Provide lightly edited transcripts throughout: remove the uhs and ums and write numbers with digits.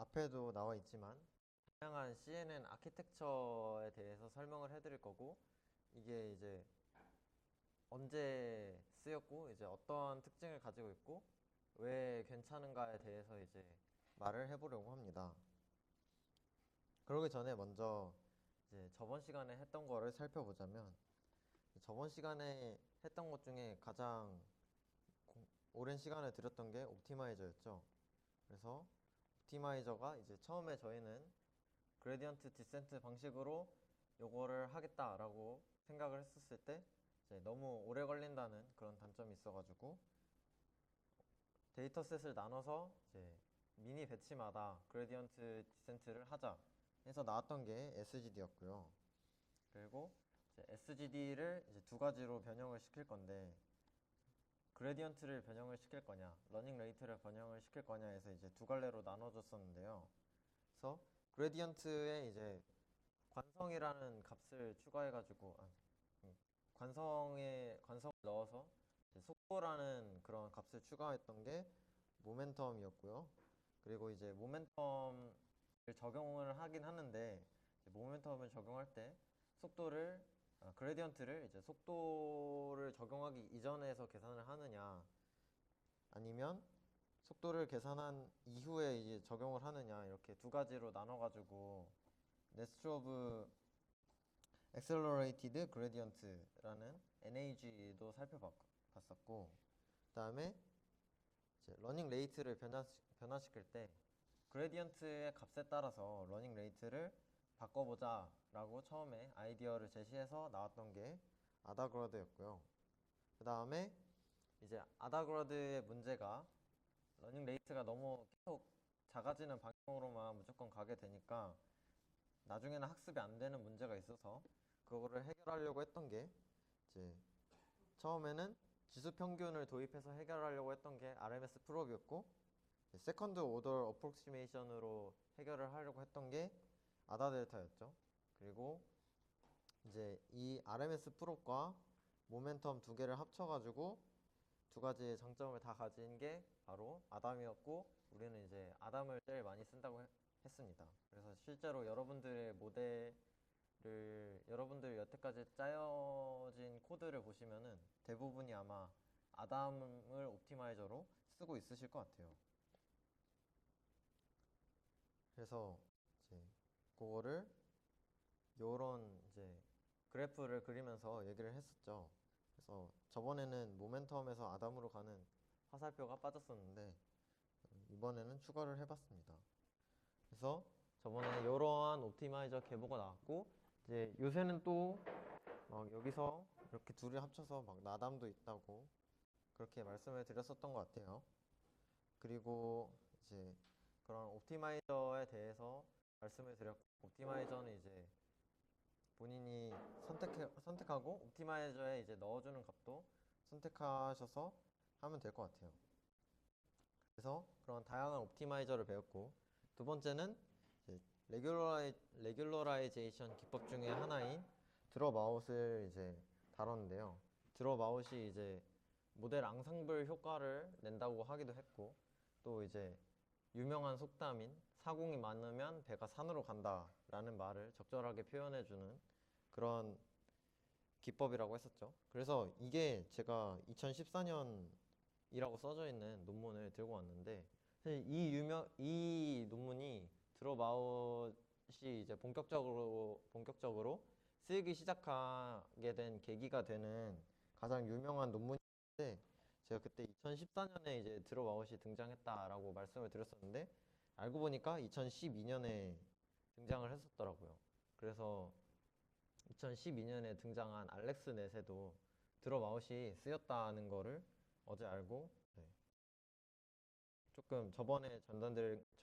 앞에도 나와 있지만 다양한 CNN 아키텍처에 대해서 설명을 해드릴 거고 이게 이제 언제 쓰였고 이제 어떠한 특징을 가지고 있고 왜 괜찮은가에 대해서 이제 말을 해보려고 합니다. 그러기 전에 먼저 이제 저번 시간에 했던 거를 살펴보자면 저번 시간에 했던 것 중에 가장 오랜 시간을 들였던 게 옵티마이저였죠. 그래서 옵티마이저가 이제 처음에 저희는 그레디언트 디센트 방식으로 요거를 하겠다라고 생각을 했었을 때 이제 너무 오래 걸린다는 그런 단점이 있어가지고 데이터셋을 나눠서 이제 미니 배치마다 그레디언트 디센트를 하자 해서 나왔던 게 SGD였고요. 그리고 이제 SGD를 이제 두 가지로 변형을 시킬 건데 그레디언트를 변형을 시킬 거냐, 러닝 레이트를 변형을 시킬 거냐 해서 이제 두 갈래로 나눠줬었는데요. 그래서 그레디언트에 이제 관성이라는 값을 추가해가지고 관성을 넣어서 이제 속도라는 그런 값을 추가했던 게 모멘텀이었고요. 그리고 이제 모멘텀을 적용을 하긴 하는데 모멘텀을 적용할 때 속도를 그레디언트를 이제 속도를 적용하기 이전에서 계산을 하느냐 아니면 속도를 계산한 이후에 이제 적용을 하느냐 이렇게 두 가지로 나눠가지고 네스트로브 Accelerated Gradient라는 NAG도 살펴봤었고 그 다음에 러닝 레이트를 변화시킬 때 그레디언트의 값에 따라서 러닝 레이트를 바꿔보자 라고 처음에 아이디어를 제시해서 나왔던 게 아다그라드였고요. 그 다음에 이제 아다그라드의 문제가 러닝 레이트가 너무 계속 작아지는 방향으로만 무조건 가게 되니까 나중에는 학습이 안 되는 문제가 있어서 그거를 해결하려고 했던 게 이제 처음에는 지수 평균을 도입해서 해결하려고 했던 게 RMS 프롭이었고 세컨드 오더 어프록시메이션으로 해결을 하려고 했던 게 아다 델타였죠. 그리고 이제 이 RMS 프롭과 모멘텀 두 개를 합쳐가지고 두 가지의 장점을 다 가진 게 바로 아담이었고 우리는 이제 아담을 제일 많이 쓴다고 했습니다. 그래서 실제로 여러분들의 모델을 여러분들 여태까지 짜여진 코드를 보시면은 대부분이 아마 아담을 옵티마이저로 쓰고 있으실 것 같아요. 그래서 이제 그거를 요런 이제 그래프를 그리면서 얘기를 했었죠. 그래서 저번에는 모멘텀에서 아담으로 가는 화살표가 빠졌었는데 이번에는 추가를 해봤습니다. 그래서 저번에 이러한 옵티마이저 계보가 나왔고 이제 요새는 또 막 여기서 이렇게 둘이 합쳐서 막 나담도 있다고 그렇게 말씀을 드렸었던 것 같아요. 그리고 이제 그런 옵티마이저에 대해서 말씀을 드렸고 옵티마이저는 이제 본인이 선택하고 옵티마이저에 이제 넣어주는 값도 선택하셔서 하면 될 것 같아요. 그래서 그런 다양한 옵티마이저를 배웠고 두 번째는 이제 레귤러라이제이션 기법 중에 하나인 드롭아웃을 이제 다뤘는데요. 드롭아웃이 이제 모델 앙상블 효과를 낸다고 하기도 했고 또 이제 유명한 속담인 사공이 많으면 배가 산으로 간다라는 말을 적절하게 표현해주는 그런 기법이라고 했었죠. 그래서 이게 제가 2014년이라고 써져 있는 논문을 들고 왔는데 사실 이 논문이 드롭아웃이 이제 본격적으로 쓰이기 시작하게 된 계기가 되는 가장 유명한 논문인데 제가 그때 2014년에 이제 드롭아웃이 등장했다라고 말씀을 드렸었는데 알고 보니까 2012년에 등장을 했었더라고요. 그래서 2012년에 등장한 알렉스 넷에도 드롭아웃이 쓰였다는 거를 어제 알고 조금 저번에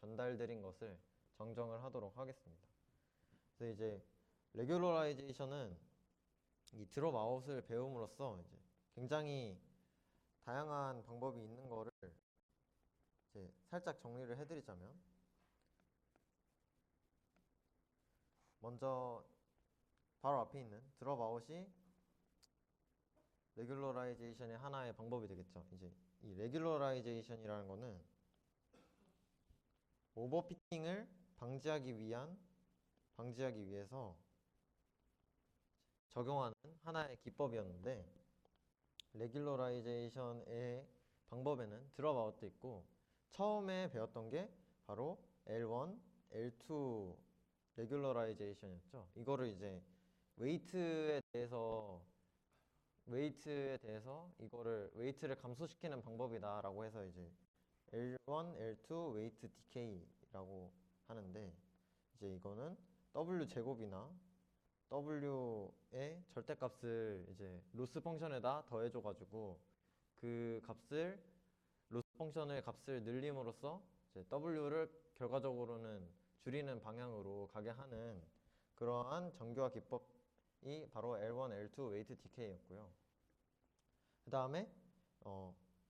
전달드린 것을 정정을 하도록 하겠습니다. 그래서 이제 레귤러라이제이션은 이 드롭아웃을 배움으로써 이제 굉장히 다양한 방법이 있는 거를 이제 살짝 정리를 해드리자면 먼저 바로 앞에 있는 드롭아웃이 레귤러라이제이션의 하나의 방법이 되겠죠. 이제 이 레귤러라이제이션이라는 거는 오버피팅을 방지하기 위해서 적용하는 하나의 기법이었는데, 레귤러라이제이션의 방법에는 드롭 아웃도 있고, 처음에 배웠던 게 바로 L1, L2 레귤러라이제이션이었죠. 이거를 이제 웨이트에 대해서 이거를 웨이트를 감소시키는 방법이다라고 해서 이제 L1, L2 웨이트 디케이라고 하는데, 이제 이거는 W 제곱이나 W의 절대값을 이제 로스 펑션에다 더해줘가지고 그 값을 로스 펑션의 값을 늘림으로써 이제 W를 결과적으로는 줄이는 방향으로 가게 하는 그러한 정교화 기법이 바로 L1, L2 웨이트 디케이였고요. 그 다음에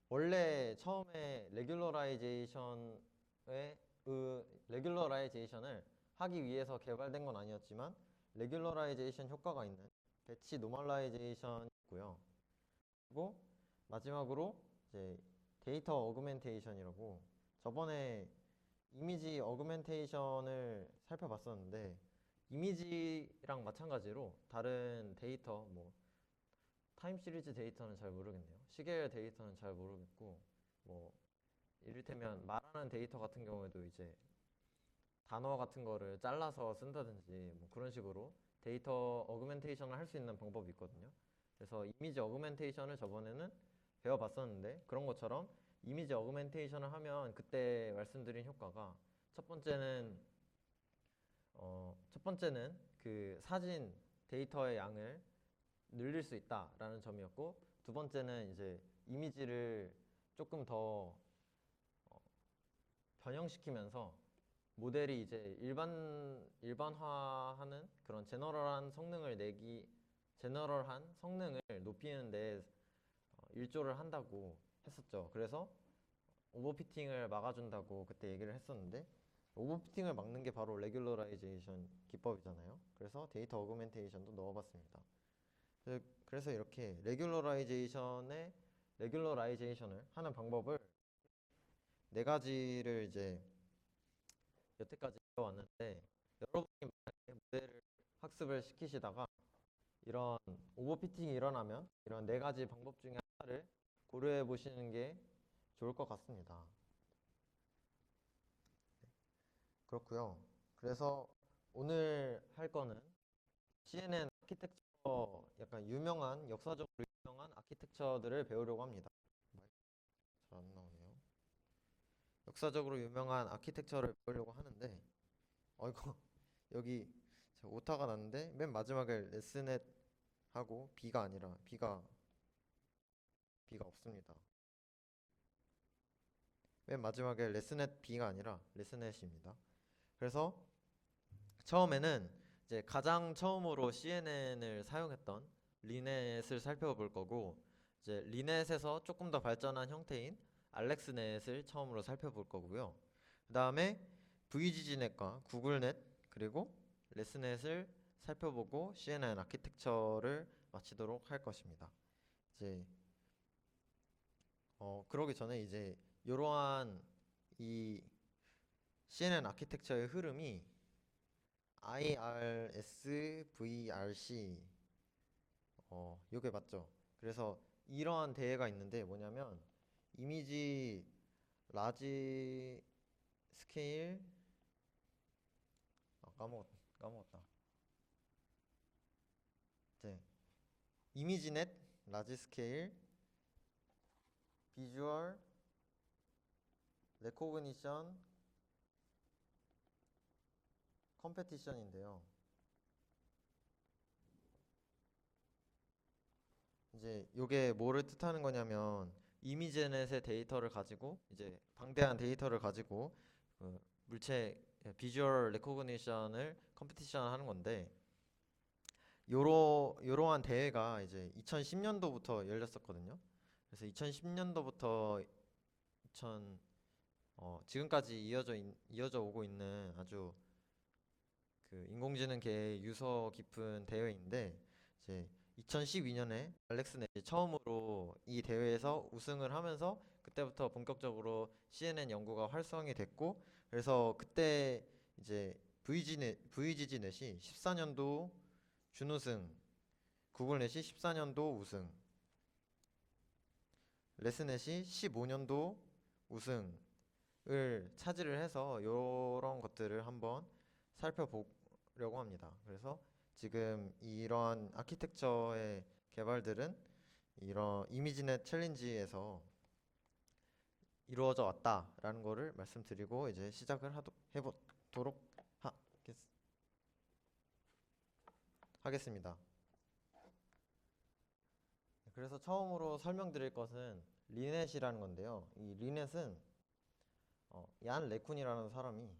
원래 처음에 레귤러라이제이션을 하기 위해서 개발된 건 아니었지만 레귤러라이제이션 효과가 있는 배치 노멀라이제이션이고요. 그리고 마지막으로 이제 데이터 어그멘테이션이라고, 저번에 이미지 어그멘테이션을 살펴봤었는데, 이미지랑 마찬가지로 다른 데이터, 뭐 타임 시리즈 데이터는 잘 모르겠네요. 시계열 데이터는 잘 모르겠고, 뭐 이를테면 말하는 데이터 같은 경우에도 이제 단어 같은 거를 잘라서 쓴다든지 뭐 그런 식으로 데이터 어그멘테이션을 할 수 있는 방법이 있거든요. 그래서 이미지 어그멘테이션을 저번에는 배워봤었는데, 그런 것처럼 이미지 어그멘테이션을 하면 그때 말씀드린 효과가 첫 번째는 그 사진 데이터의 양을 늘릴 수 있다라는 점이었고, 두 번째는 이제 이미지를 조금 더 변형시키면서 모델이 이제 일반화하는 그런 제너럴한 성능을 높이는 데 일조를 한다고 했었죠. 그래서 오버피팅을 막아준다고 그때 얘기를 했었는데, 오버피팅을 막는 게 바로 레귤러라이제이션 기법이잖아요. 그래서 데이터 어그멘테이션도 넣어봤습니다. 그래서 이렇게 레귤러라이제이션을 하는 방법을 네 가지를 이제 여태까지 배워왔는데, 여러분이 만약에 모델을 학습을 시키시다가 이런 오버피팅이 일어나면 이런 네 가지 방법 중에 하나를 고려해 보시는 게 좋을 것 같습니다. 그렇고요. 그래서 오늘 할 거는 CNN 아키텍처, 약간 역사적으로 유명한 아키텍처들을 배우려고 합니다. 잘 안 나오네요. 역사적으로 유명한 아키텍처를 배우려고 하는데, 이거 여기 오타가 났는데 맨 마지막에 레스넷 하고 B가 아니라 B가 없습니다. 맨 마지막에 레스넷 B가 아니라 레스넷입니다. 그래서 처음에는 이제 가장 처음으로 CNN을 사용했던 리넷을 살펴볼 거고, 이제 리넷에서 조금 더 발전한 형태인 알렉스넷을 처음으로 살펴볼 거고요. 그 다음에 VGG넷과 구글넷 그리고 레스넷을 살펴보고 CNN 아키텍처를 마치도록 할 것입니다. 이제 그러기 전에 이제 이러한 이 CNN 아키텍처의 흐름이 IRS, VRC 요게 맞죠? 그래서 이러한 대회가 있는데 뭐냐면 이미지 라지 스케일 까먹었다. 네. 이미지넷 라지 스케일 비주얼 레코그니션 컴페티션인데요. 이제 요게 뭐를 뜻하는 거냐면, 이미지넷의 데이터를 가지고 이제 방대한 데이터를 가지고 물체 비주얼 레코그니션을 컴피티션 하는 건데, 요러한 대회가 이제 2010년도부터 열렸었거든요. 그래서 2010년도부터 지금까지 이어져 오고 있는 아주 그 인공지능계의 유서 깊은 대회인데, 이제 2012년에 알렉스넷이 처음으로 이 대회에서 우승을 하면서 그때부터 본격적으로 CNN 연구가 활성이 됐고, 그래서 그때 이제 VGG넷이 14년도 준우승, 구글넷이 14년도 우승, 레스넷이 15년도 우승을 차지를 해서 이런 것들을 한번 살펴보려고 합니다. 그래서 지금 이러한 아키텍처의 개발들은 이런 이미지넷 챌린지에서 이루어져 왔다라는 거를 말씀드리고 이제 시작을 해보도록 하겠습니다. 그래서 처음으로 설명드릴 것은 리넷이라는 건데요. 이 리넷은 얀 레쿤이라는 사람이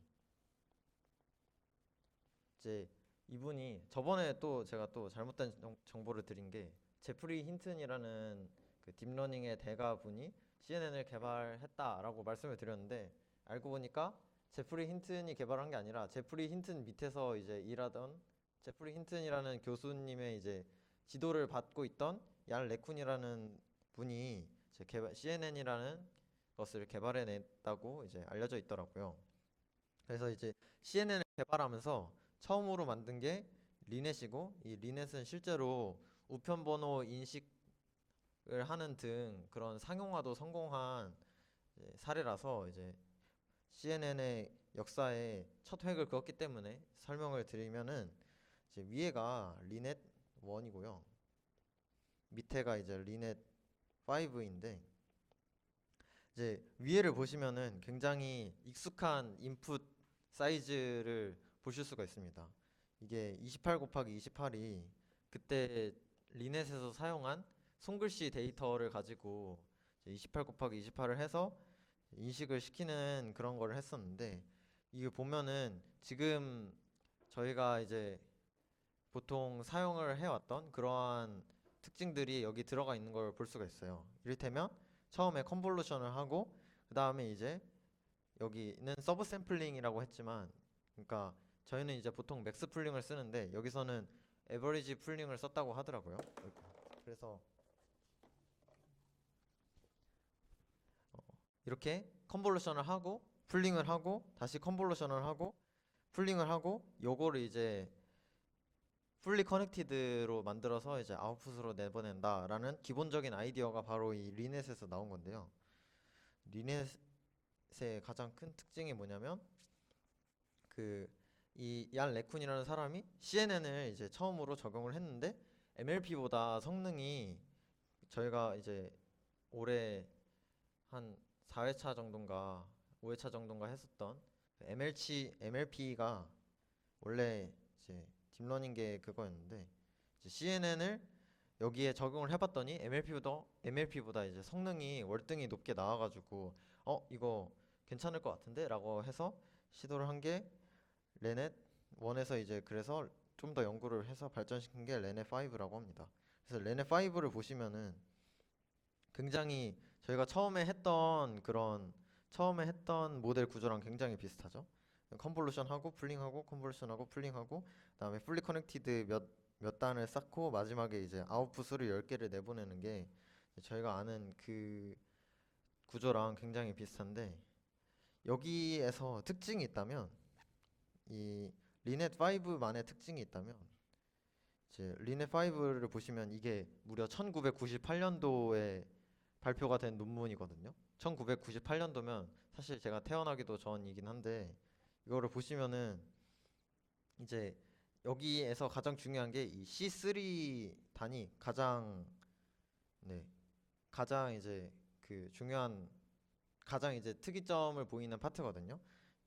이제 이분이 저번에 또 제가 또 잘못된 정보를 드린 게 제프리 힌튼이라는 그 딥러닝의 대가 분이 CNN을 개발했다라고 말씀을 드렸는데 알고 보니까 제프리 힌튼이 개발한 게 아니라 제프리 힌튼 밑에서 이제 일하던 제프리 힌튼이라는 교수님의 이제 지도를 받고 있던 얀 레쿤이라는 분이 CNN이라는 것을 개발해냈다고 이제 알려져 있더라고요. 그래서 이제 CNN을 개발하면서 처음으로 만든 게 리넷이고 이 리넷은 실제로 우편 번호 인식을 하는 등 그런 상용화도 성공한 사례라서 이제 CNN의 역사에 첫 획을 그었기 때문에 설명을 드리면은 이제 위에가 리넷 1이고요. 밑에가 이제 리넷 5인데 이제 위에를 보시면은 굉장히 익숙한 인풋 사이즈를 보실 수가 있습니다. 이게 28 곱하기 28이 그때 리넷에서 사용한 손글씨 데이터를 가지고 28 곱하기 28을 해서 인식을 시키는 그런 거를 했었는데 이게 보면은 지금 저희가 이제 보통 사용을 해왔던 그러한 특징들이 여기 들어가 있는 걸 볼 수가 있어요. 이를테면 처음에 컨볼루션을 하고 그 다음에 이제 여기는 서브 샘플링이라고 했지만 그러니까 저희는 이제 보통 맥스 풀링을 쓰는데 여기서는 에버리지 풀링을 썼다고 하더라고요. 그래서 이렇게 컨볼루션을 하고 풀링을 하고 다시 컨볼루션을 하고 풀링을 하고 요거를 이제 풀리 커넥티드로 만들어서 이제 아웃풋으로 내보낸다라는 기본적인 아이디어가 바로 이 리넷에서 나온 건데요. 리넷의 가장 큰 특징이 뭐냐면 그 이 얀 레쿤이라는 사람이 CNN을 이제 처음으로 적용을 했는데 MLP보다 성능이 저희가 이제 올해 한 4회차 정도인가 5회차 정도인가 했었던 MLP가 원래 이제 딥러닝계 그거였는데 이제 CNN을 여기에 적용을 해봤더니 MLP보다 이제 성능이 월등히 높게 나와가지고 이거 괜찮을 것 같은데 라고 해서 시도를 한 게 레넷 1에서 이제 그래서 좀 더 연구를 해서 발전시킨 게 레넷 5라고 합니다. 그래서 레넷 5를 보시면은 굉장히 저희가 처음에 했던 모델 구조랑 굉장히 비슷하죠. 컨볼루션하고 풀링하고 컨볼루션하고 풀링하고 그다음에 풀리 커넥티드 몇 단을 쌓고 마지막에 이제 아웃풋으로 10개를 내보내는 게 저희가 아는 그 구조랑 굉장히 비슷한데 여기에서 특징이 있다면 이 리넷 5만의 특징이 있다면 이제 리넷 5를 보시면 이게 무려 1998년도에 발표가 된 논문이거든요. 1998년도면 사실 제가 태어나기도 전이긴 한데 이거를 보시면은 이제 여기에서 가장 중요한 게 이 C3 단이 가장 이제 그 중요한 가장 이제 특이점을 보이는 파트거든요.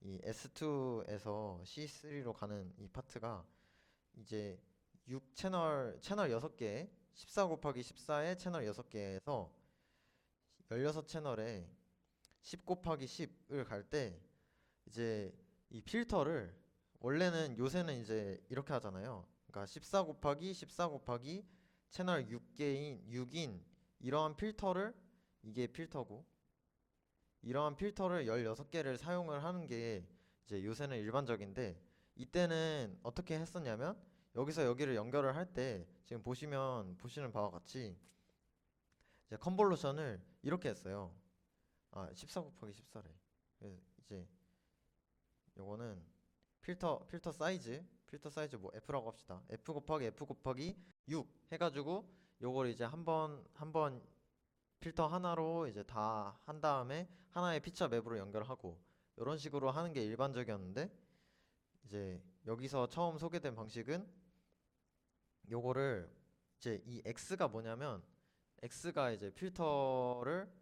이 S2에서 C3로 가는 이 파트가 이제 6채널 6개 14 곱하기 14의 채널 6개에서 16채널에 10 곱하기 10을 갈 때 이제 이 필터를 원래는 요새는 이제 이렇게 하잖아요. 그러니까 14 곱하기 14 곱하기 채널 6인 이러한 필터를 이게 필터고 이러한 필터를 16개를 사용을 하는 게 이제 요새는 일반적인데 이때는 어떻게 했었냐면 여기서 여기를 연결을 할 때 지금 보시는 바와 같이 이제 컨볼루션을 이렇게 했어요. 14 곱하기 14래. 이제 요거는 필터 사이즈 뭐 F라고 합시다. F 곱하기 6 해가지고 요걸 이제 한 번 필터 하나로 이제 다 한 다음에 하나의 피처 맵으로 연결하고 이런 식으로 하는 게 일반적이었는데 이제 여기서 처음 소개된 방식은 요거를 이제 이 X가 뭐냐면 X가 이제 필터를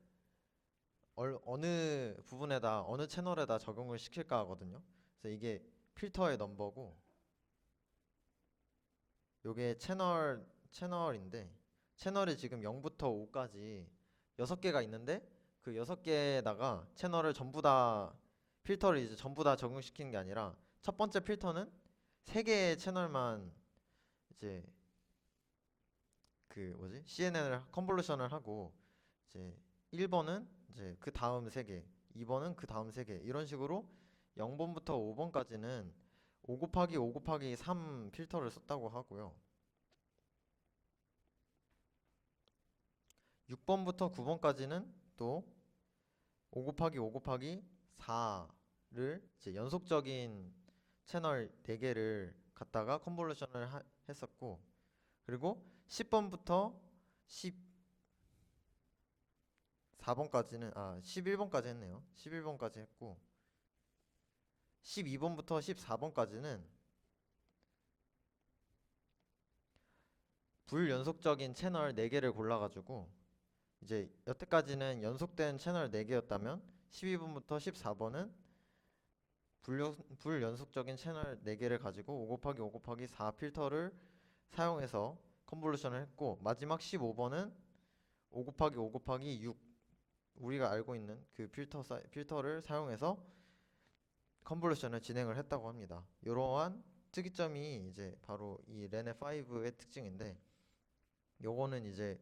어느 부분에다 어느 채널에다 적용을 시킬까 하거든요. 그래서 이게 필터의 넘버고 요게 채널인데 채널이 지금 0부터 5까지 6개가 있는데 그 6개에다가 채널을 전부 다 필터를 이제 전부 다 적용시키는 게 아니라 첫 번째 필터는 3개의 채널만 이제 그 뭐지? CNN을 컨볼루션을 하고 이제 1번은 이제 그 다음 3개, 2번은 그 다음 3개 이런 식으로 0번부터 5번까지는 5 곱하기 5 곱하기 3 필터를 썼다고 하고요. 6번부터 9번까지는 또 5 곱하기 5 곱하기 4를 이제 연속적인 채널 4개를 갖다가 컨볼루션을 했었고 그리고 10번부터 14번까지는 11번까지 했네요. 11번까지 했고 12번부터 14번까지는 불연속적인 채널 4개를 골라가지고 이제 여태까지는 연속된 채널 4개였다면 12번부터 14번은 불연속적인 채널 4개를 가지고 5 곱하기 5 곱하기 4 필터를 사용해서 컨볼루션을 했고 마지막 15번은 5 곱하기 5 곱하기 6 우리가 알고 있는 그 필터를 사용해서 컨볼루션을 진행을 했다고 합니다. 이러한 특이점이 이제 바로 이 렌의 5의 특징인데 요거는 이제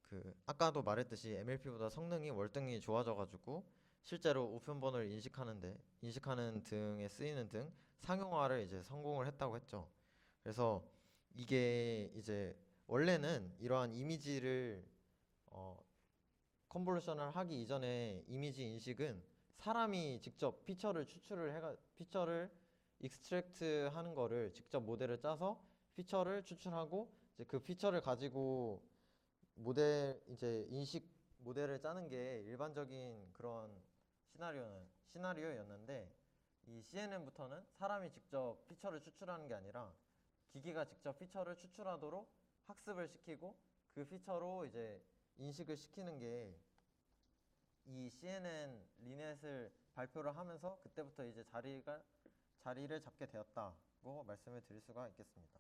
그 아까도 말했듯이 MLP보다 성능이 월등히 좋아져가지고 실제로 우편번호를 인식하는 등에 쓰이는 등 상용화를 이제 성공을 했다고 했죠. 그래서 이게 이제 원래는 이러한 이미지를 컨볼루션을 하기 이전에 이미지 인식은 사람이 직접 피처를 익스트랙트 하는 거를 직접 모델을 짜서 피처를 추출하고 이제 그 피처를 가지고 인식 모델을 짜는 게 일반적인 그런 시나리오였는데 이 CNN부터는 사람이 직접 피처를 추출하는 게 아니라 기계가 직접 피처를 추출하도록 학습을 시키고 그 피처로 이제 인식을 시키는 게 이 CNN 리넷을 발표를 하면서 그때부터 이제 자리를 잡게 되었다고 말씀을 드릴 수가 있겠습니다.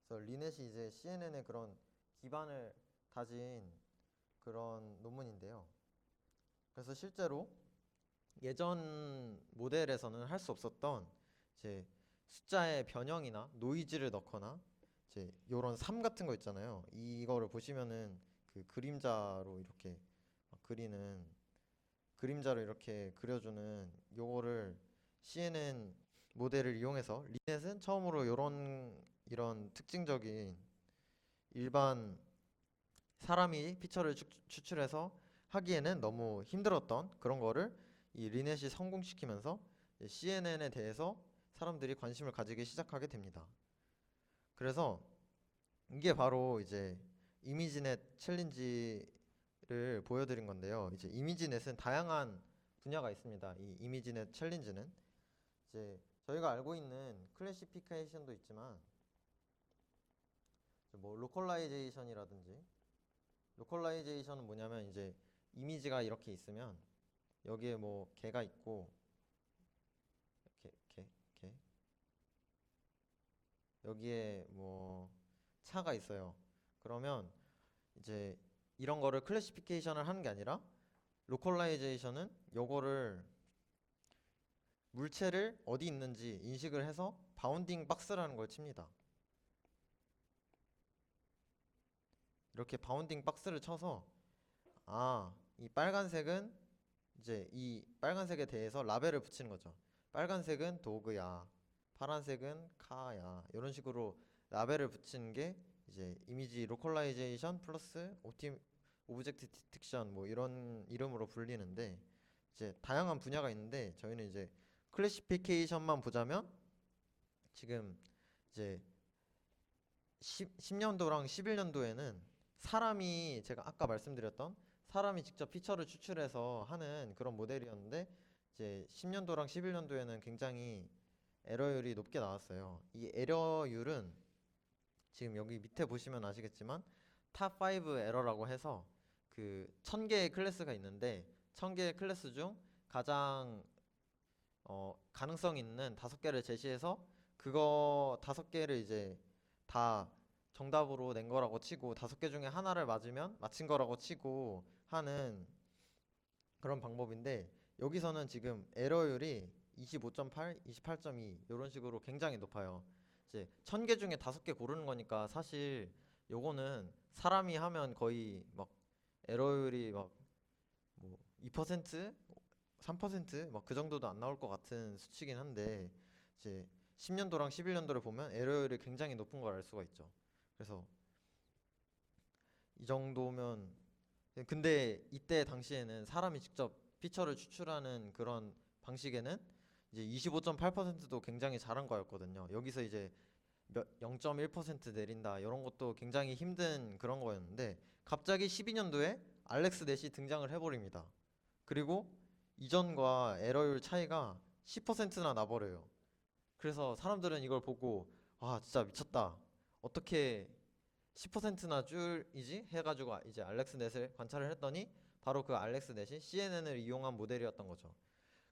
그래서 리넷이 이제 CNN의 그런 기반을 다진 그런 논문인데요. 그래서 실제로 예전 모델에서는 할 수 없었던 이제 숫자의 변형이나 노이즈를 넣거나 이제 요런 삶 같은 거 있잖아요. 이거를 보시면은 그 그림자로 이렇게 그림자로 이렇게 그려주는 요거를 CNN 모델을 이용해서 리넷은 처음으로 이런 특징적인 일반 사람이 피처를 추출해서 하기에는 너무 힘들었던 그런 거를 이 리넷이 성공시키면서 CNN에 대해서 사람들이 관심을 가지기 시작하게 됩니다. 그래서 이게 바로 이제 이미지넷 챌린지를 보여드린 건데요. 이제 이미지넷은 다양한 분야가 있습니다. 이 이미지넷 챌린지는 이제 저희가 알고 있는 클래시피케이션도 있지만 뭐 로컬라이제이션은 뭐냐면 이제 이미지가 이렇게 있으면 여기에 뭐 개가 있고 개 여기에 뭐 차가 있어요. 그러면 이제 이런 거를 클래시피케이션을 하는 게 아니라 로컬라이제이션은 요거를 물체를 어디 있는지 인식을 해서 바운딩 박스라는 걸 칩니다. 이렇게 바운딩 박스를 쳐서 이 빨간색은 이제 이 빨간색에 대해서 라벨을 붙이는 거죠. 빨간색은 도그야, 파란색은 카야 이런 식으로 라벨을 붙이는 게 이제 이미지 로컬라이제이션 플러스 오브젝트 디텍션 뭐 이런 이름으로 불리는데 이제 다양한 분야가 있는데 저희는 이제 클래시피케이션만 보자면 지금 이제 10년도랑 11년도에는 사람이 제가 아까 말씀드렸던 사람이 직접 피처를 추출해서 하는 그런 모델이었는데 이제 10년도랑 11년도에는 굉장히 에러율이 높게 나왔어요. 이 에러율은 지금 여기 밑에 보시면 아시겠지만 탑5 에러라고 해서 그 1000개의 클래스가 있는데 1000개의 클래스 중 가장 가능성 있는 5개를 제시해서 그거 5개를 이제 다 정답으로 낸 거라고 치고 5개 중에 하나를 맞으면 맞힌 거라고 치고 하는 그런 방법인데 여기서는 지금 에러율이 25.8, 28.2 이런 식으로 굉장히 높아요. 이제 1000개 중에 5개 고르는 거니까 사실 요거는 사람이 하면 거의 막 에러율이 막 뭐 2%, 3% 막 그 정도도 안 나올 것 같은 수치긴 한데 이제 10년도랑 11년도를 보면 에러율이 굉장히 높은 걸 알 수가 있죠. 그래서 이 정도면 근데 이때 당시에는 사람이 직접 피처를 추출하는 그런 방식에는 이제 25.8%도 굉장히 잘한 거였거든요. 여기서 이제 0.1% 내린다 이런 것도 굉장히 힘든 그런 거였는데 갑자기 12년도에 알렉스 넷이 등장을 해버립니다. 그리고 이전과 에러율 차이가 10%나 나버려요. 그래서 사람들은 이걸 보고 아 진짜 미쳤다. 어떻게 10%나 줄이지? 해가지고 이제 알렉스넷을 관찰을 했더니 바로 그 알렉스넷이 CNN을 이용한 모델이었던 거죠.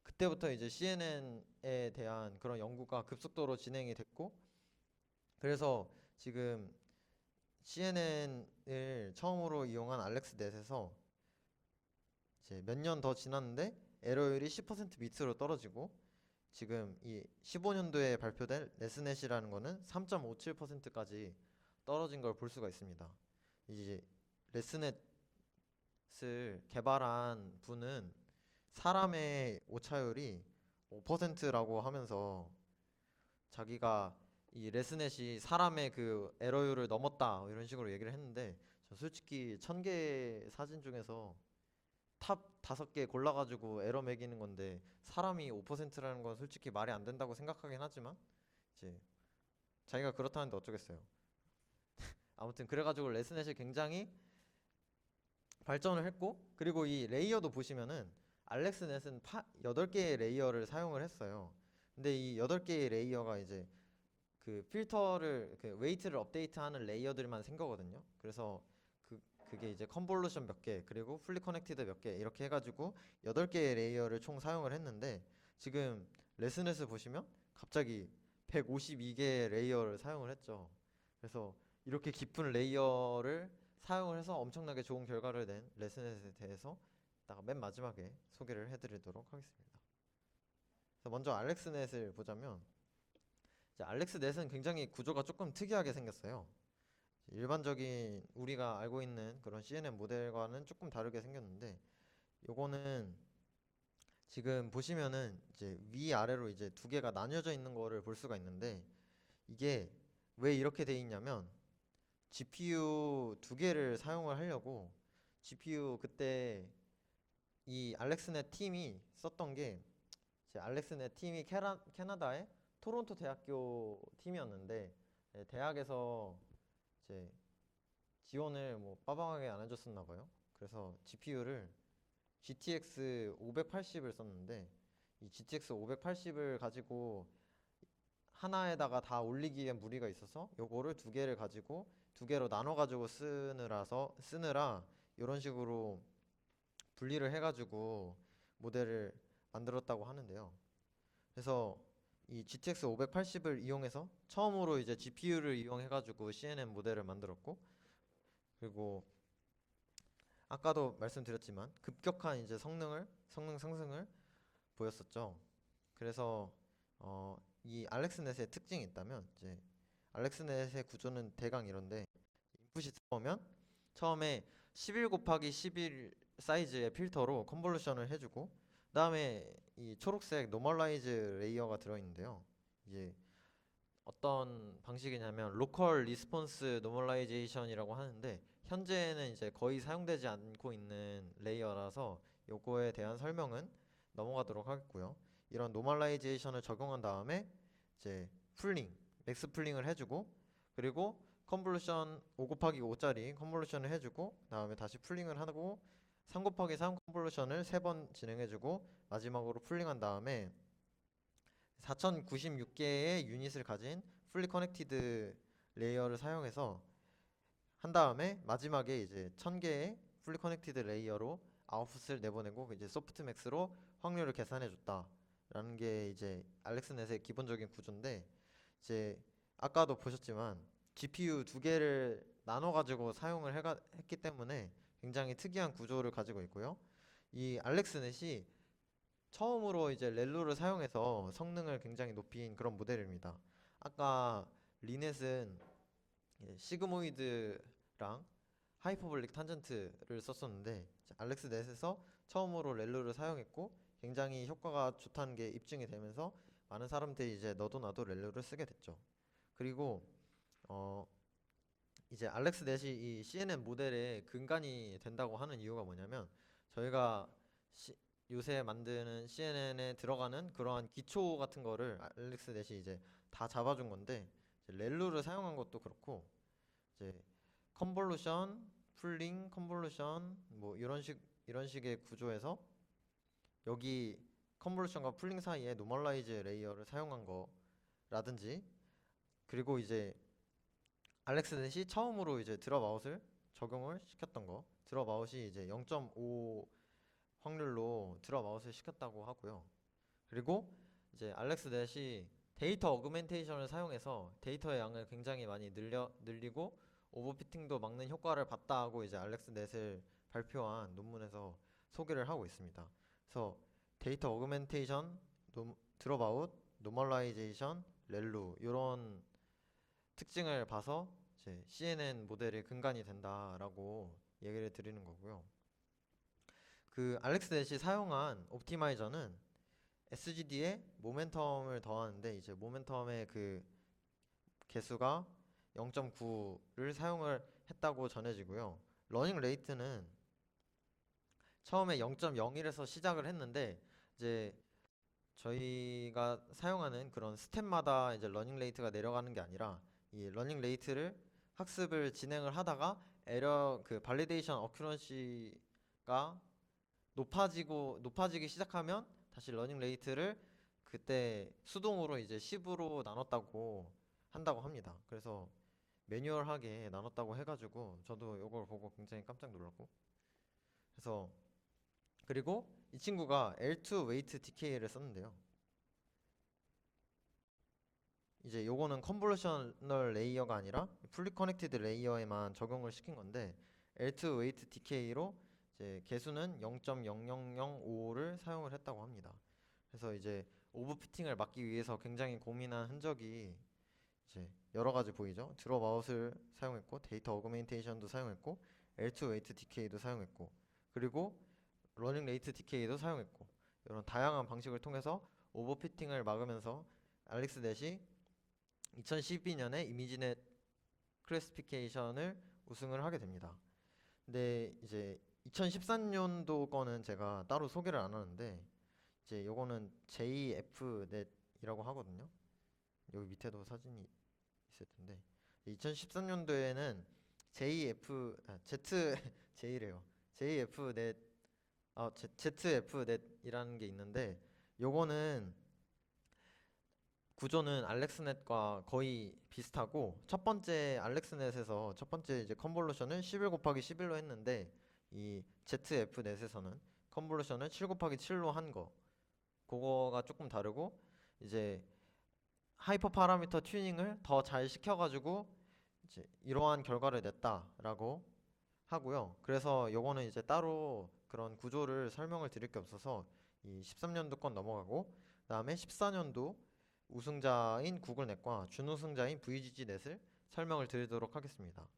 그때부터 이제 CNN에 대한 그런 연구가 급속도로 진행이 됐고 그래서 지금 CNN을 처음으로 이용한 알렉스넷에서 이제 몇 년 더 지났는데 에러율이 10% 밑으로 떨어지고 지금 이 15년도에 발표된 레스넷이라는 거는 3.57%까지 떨어진 걸 볼 수가 있습니다. 이제 레스넷을 개발한 분은 사람의 오차율이 5%라고 하면서 자기가 이 레스넷이 사람의 그 에러율을 넘었다 이런 식으로 얘기를 했는데 저 솔직히 1000개 사진 중에서 탑 5개 골라가지고 에러 매기는 건데 사람이 5%라는 건 솔직히 말이 안 된다고 생각하긴 하지만 이제 자기가 그렇다는데 어쩌겠어요. 아무튼 그래가지고 레스넷이 굉장히 발전을 했고 그리고 이 레이어도 보시면은 알렉스넷은 8개의 레이어를 사용을 했어요. 근데 이 8개의 레이어가 이제 그 필터를 그 웨이트를 업데이트하는 레이어들만 생거거든요. 그래서 그게 이제 컨볼루션 몇 개, 그리고 풀리 커넥티드 몇 개 이렇게 해가지고 8개의 레이어를 총 사용을 했는데 지금 레스넷을 보시면 갑자기 152개의 레이어를 사용을 했죠. 그래서 이렇게 깊은 레이어를 사용을 해서 엄청나게 좋은 결과를 낸 레스넷에 대해서 이따가 맨 마지막에 소개를 해드리도록 하겠습니다. 그래서 먼저 알렉스넷을 보자면 이제 알렉스넷은 굉장히 구조가 조금 특이하게 생겼어요. 일반적인 우리가 알고 있는 그런 CNN 모델과는 조금 다르게 생겼는데 요거는 지금 보시면은 이제 위아래로 이제 두 개가 나뉘어져 있는 거를 볼 수가 있는데 이게 왜 이렇게 돼 있냐면 GPU 두 개를 사용을 하려고 GPU 그때 이 알렉스넷 팀이 썼던 게 이제 알렉스넷 팀이 캐나다의 토론토 대학교 팀이었는데 대학에서 이제 지원을 뭐 빠방하게 안 해줬었나 봐요. 그래서 GPU를 GTX 580을 썼는데 이 GTX 580을 가지고 하나에다가 다 올리기 위한 무리가 있어서 요거를 두 개를 가지고 두 개로 나눠 가지고 쓰느라 이런 식으로 분리를 해가지고 모델을 만들었다고 하는데요. 그래서 이 GTX 580을 이용해서 처음으로 이제 GPU를 이용해가지고 CNN 모델을 만들었고 그리고 아까도 말씀드렸지만 급격한 이제 성능 상승을 보였었죠. 그래서 이 알렉스넷의 특징이 있다면 이제 알렉스넷의 구조는 대강 이런데 인풋이 들어오면 처음에 11 곱하기 11 사이즈의 필터로 컨볼루션을 해주고 그다음에 이 초록색 노멀라이즈 레이어가 들어있는데요. 이제 어떤 방식이냐면 로컬 리스폰스 노멀라이제이션이라고 하는데 현재는 이제 거의 사용되지 않고 있는 레이어라서 요거에 대한 설명은 넘어가도록 하겠고요. 이런 노멀라이제이션을 적용한 다음에 이제 풀링, 맥스 풀링을 해주고, 그리고 컨볼루션 5 곱하기 5짜리 컨볼루션을 해주고, 다음에 다시 풀링을 하고 3 곱하기 3 컨볼루션을 3번 진행해주고, 마지막으로 풀링한 다음에 4096개의 유닛을 가진 풀리 커넥티드 레이어를 사용해서 한 다음에 마지막에 이제 1000개의 풀리 커넥티드 레이어로 아웃풋을 내보내고 이제 소프트맥스로 확률을 계산해 줬다 라는 게 이제 알렉스넷의 기본적인 구조인데, 이제 아까도 보셨지만 GPU 두 개를 나눠 가지고 사용을 했기 때문에 굉장히 특이한 구조를 가지고 있고요. 이 알렉스넷이 처음으로 이제 렐로를 사용해서 성능을 굉장히 높인 그런 모델입니다. 아까 리넷은 시그모이드랑 하이퍼볼릭 탄젠트를 썼었는데, 알렉스넷에서 처음으로 렐로를 사용했고 굉장히 효과가 좋다는 게 입증이 되면서 많은 사람들이 이제 너도 나도 렐로를 쓰게 됐죠. 그리고 이제 알렉스넷이 이 CNN 모델의 근간이 된다고 하는 이유가 뭐냐면, 저희가 요새 만드는 CNN에 들어가는 그러한 기초 같은 거를 알렉스넷이 이제 다 잡아준 건데, 이제 렐루를 사용한 것도 그렇고, 이제 컨볼루션, 풀링, 컨볼루션 뭐 이런 식의 구조에서 여기 컨볼루션과 풀링 사이에 노멀라이즈 레이어를 사용한 거라든지, 그리고 이제 알렉스넷이 처음으로 이제 드롭아웃을 적용을 시켰던 거, 드롭아웃이 이제 0.5 확률로 드롭아웃을 시켰다고 하고요. 그리고 이제 알렉스넷이 데이터 어그멘테이션을 사용해서 데이터의 양을 굉장히 많이 늘리고 오버피팅도 막는 효과를 봤다고 이제 알렉스넷을 발표한 논문에서 소개를 하고 있습니다. 그래서 데이터 어그멘테이션, 드롭아웃, 노멀라이제이션, 렐루 이런 특징을 봐서 이제 CNN 모델의 근간이 된다라고 얘기를 드리는 거고요. 그 알렉스넷이 사용한 옵티마이저는 SGD에 모멘텀을 더하는데, 이제 모멘텀의 그 개수가 0.9를 사용을 했다고 전해지고요. 러닝 레이트는 처음에 0.01에서 시작을 했는데, 이제 저희가 사용하는 그런 스텝마다 이제 러닝 레이트가 내려가는 게 아니라, 이 러닝 레이트를 학습을 진행을 하다가 에러 그 발리데이션 어큐런시가 높아지기 시작하면 다시 러닝 레이트를 그때 수동으로 이제 10으로 나눴다고 한다고 합니다. 그래서 매뉴얼하게 나눴다고 해가지고 저도 이걸 보고 굉장히 깜짝 놀랐고, 그래서 그리고 이 친구가 L2 웨이트 DK를 썼는데요. 이제 요거는 컨볼루셔널 레이어가 아니라 풀리 커넥티드 레이어에만 적용을 시킨 건데, L2 웨이트 DK로 이제 개수는 0.0005를 사용을 했다고 합니다. 그래서 이제 오버피팅을 막기 위해서 굉장히 고민한 흔적이 이제 여러 가지 보이죠. 드롭아웃을 사용했고, 데이터 어그멘테이션도 사용했고, L2 웨이트 DK도 사용했고, 그리고 러닝 레이트 DK도 사용했고, 이런 다양한 방식을 통해서 오버피팅을 막으면서 알렉스넷이 2012년에 이미지넷 클래시피케이션을 우승을 하게 됩니다. 근데 이제 2014년도 거는 제가 따로 소개를 안 하는데, 이제 요거는 JF넷이라고 하거든요. 여기 밑에도 사진이 있을 텐데, 2013년도에는 ZF넷 ZF넷이라는 게 있는데, 요거는 구조는 알렉스넷과 거의 비슷하고, 첫 번째 알렉스넷에서 첫 번째 이제 컨볼루션을 11 곱하기 11로 했는데, 이 ZF넷에서는 컨볼루션을 7 곱하기 7로 한 거, 그거가 조금 다르고, 이제 하이퍼 파라미터 튜닝을 더 잘 시켜가지고 이제 이러한 결과를 냈다라고 하고요. 그래서 요거는 이제 따로 그런 구조를 설명을 드릴 게 없어서 이 13년도 건 넘어가고, 그다음에 14년도 우승자인 구글넷과 준우승자인 VGG넷을 설명을 드리도록 하겠습니다.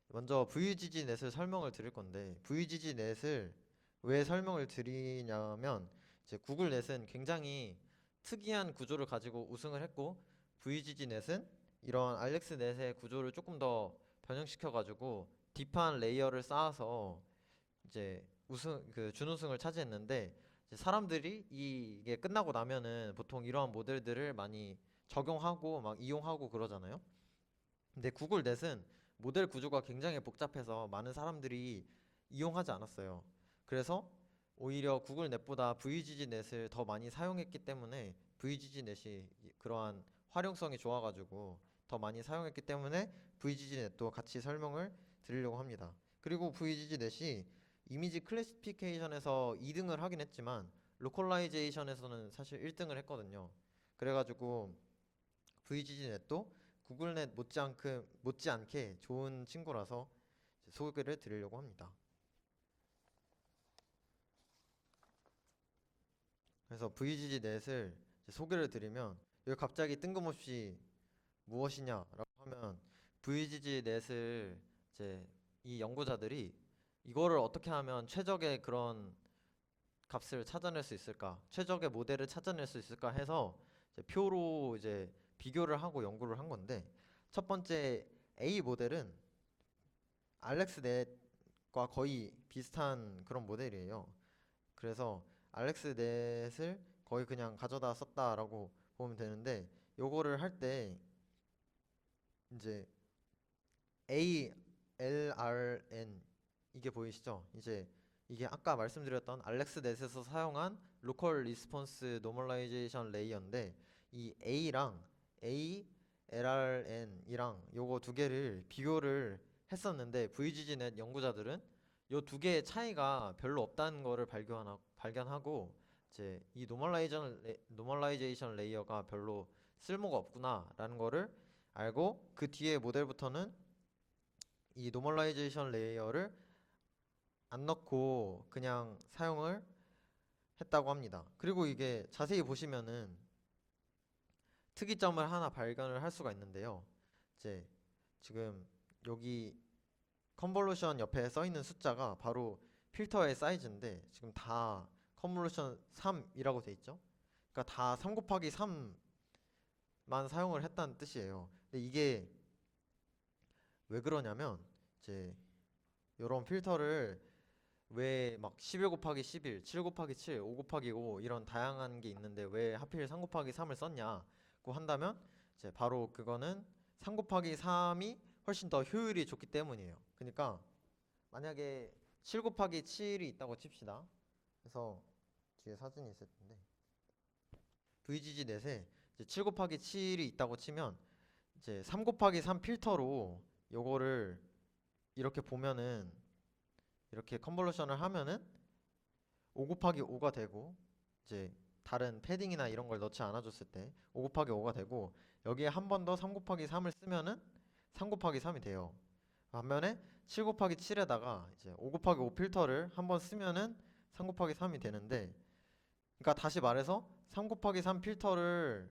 먼저 VGG넷을 설명을 드릴 건데, VGG넷을 왜 설명을 드리냐면, 이제 구글넷은 굉장히 특이한 구조를 가지고 우승을 했고, VGG넷은 이런 알렉스넷의 구조를 조금 더 변형시켜 가지고 딥한 레이어를 쌓아서 이제 준우승을 차지했는데, 이제 사람들이 이게 끝나고 나면은 보통 이러한 모델들을 많이 적용하고 막 이용하고 그러잖아요. 근데 구글 넷은 모델 구조가 굉장히 복잡해서 많은 사람들이 이용하지 않았어요. 그래서 오히려 구글 넷보다 VGG 넷을 더 많이 사용했기 때문에 VGG 넷이 그러한 활용성이 좋아가지고 더 많이 사용했기 때문에 VGG 넷도 같이 설명을 드리려고 합니다. 그리고 VGG 넷이 이미지 클래시피케이션에서 2등을 하긴 했지만 로컬라이제이션에서는 사실 1등을 했거든요. 그래가지고 VGG 넷도 구글넷 못지않게 좋은 친구라서 소개를 드리려고 합니다. 그래서 VGG 넷을 소개를 드리면 여기 갑자기 뜬금없이 무엇이냐라고 하면 VGG 넷을 이제 이 연구자들이 이거를 어떻게 하면 최적의 그런 값을 찾아낼 수 있을까, 최적의 모델을 찾아낼 수 있을까 해서 이제 표로 이제 비교를 하고 연구를 한 건데 첫 번째 A 모델은 알렉스넷과 거의 비슷한 그런 모델이에요. 그래서 알렉스넷을 거의 그냥 가져다 썼다라고 보면 되는데 요거를 할 때 이제 ALRN 이게 보이시죠? 이제 이게 아까 말씀드렸던 알렉스넷에서 사용한 로컬 리스폰스 노멀라이제이션 레이어인데 이 A랑 ALRN이랑 요거 두 개를 비교를 했었는데 VGG넷 연구자들은 요 두 개의 차이가 별로 없다는 거를 발견하고 이제 이 노멀라이제이션 레이어가 별로 쓸모가 없구나라는 거를 알고 그 뒤에 모델부터는 이 노멀라이제이션 레이어를 안 넣고 그냥 사용을 했다고 합니다. 그리고 이게 자세히 보시면은 특이점을 하나 발견을 할 수가 있는데요. 이제 지금 여기 컨볼루션 옆에 써 있는 숫자가 바로 필터의 사이즈인데 지금 다 컨볼루션 3이라고 돼 있죠. 그러니까 다 3 곱하기 3만 사용을 했다는 뜻이에요. 근데 이게 왜 그러냐면 이제 이런 필터를 왜 막 11 곱하기 11, 7 곱하기 7, 5 곱하기 5 이런 다양한 게 있는데 왜 하필 3 곱하기 3을 썼냐고 한다면 이제 바로 그거는 3 곱하기 3이 훨씬 더 효율이 좋기 때문이에요. 그러니까 만약에 7 곱하기 7이 있다고 칩시다. 그래서 뒤에 사진이 있을 텐데 VGG 넷에 이제 7 곱하기 7이 있다고 치면 이제 3 곱하기 3 필터로 요거를 이렇게 보면은 이렇게 컨볼루션을 하면은 5 곱하기 5가 되고 이제 다른 패딩이나 이런 걸 넣지 않아 줬을 때 5 곱하기 5가 되고 여기에 한 번 더 3 곱하기 3을 쓰면은 3 곱하기 3이 돼요. 반면에 7 곱하기 7에다가 이제 5 곱하기 5 필터를 한 번 쓰면은 3 곱하기 3이 되는데 그러니까 다시 말해서 3 곱하기 3 필터를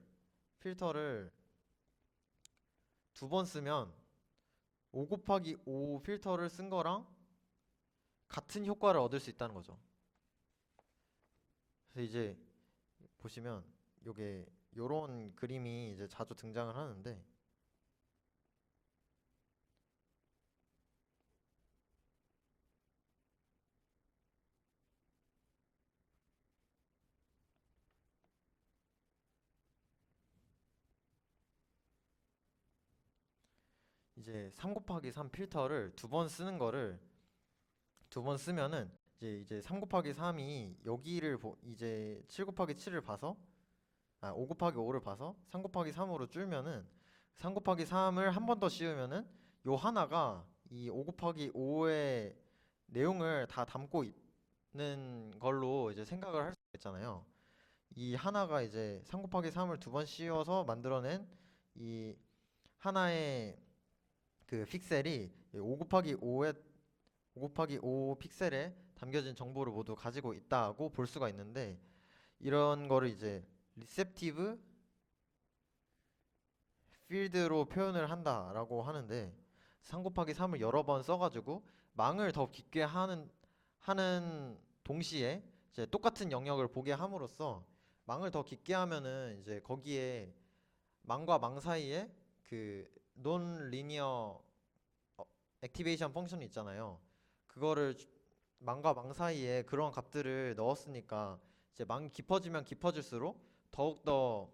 두 번 쓰면 5 곱하기 5 필터를 쓴 거랑 같은 효과를 얻을 수 있다는 거죠. 그래서 이제 보시면 요게 요런 그림이 이제 자주 등장을 하는데 이제 3 곱하기 3 필터를 두 번 쓰는 거를 두 번 쓰면은 이제 3 곱하기 3이 여기를 이제 7 곱하기 7을 봐서 5 곱하기 5를 봐서 3 곱하기 3으로 줄면은 3 곱하기 3을 한 번 더 씌우면은 요 하나가 이 5 곱하기 5의 내용을 다 담고 있는 걸로 이제 생각을 할 수 있잖아요. 이 하나가 이제 3 곱하기 3을 두 번 씌워서 만들어낸 이 하나의 그 픽셀이 5 곱하기 5 픽셀에 담겨진 정보를 모두 가지고 있다고 볼 수가 있는데 이런 거를 이제 리셉티브 필드로 표현을 한다라고 하는데 3 곱하기 3을 여러 번 써가지고 망을 더 깊게 하는 동시에 이제 똑같은 영역을 보게 함으로써 망을 더 깊게 하면은 이제 거기에 망과 망 사이에 그 논 리니어 액티베이션 펑션이 있잖아요. 그거를 망과 망 사이에 그런 값들을 넣었으니까 이제 망이 깊어지면 깊어질수록 더욱더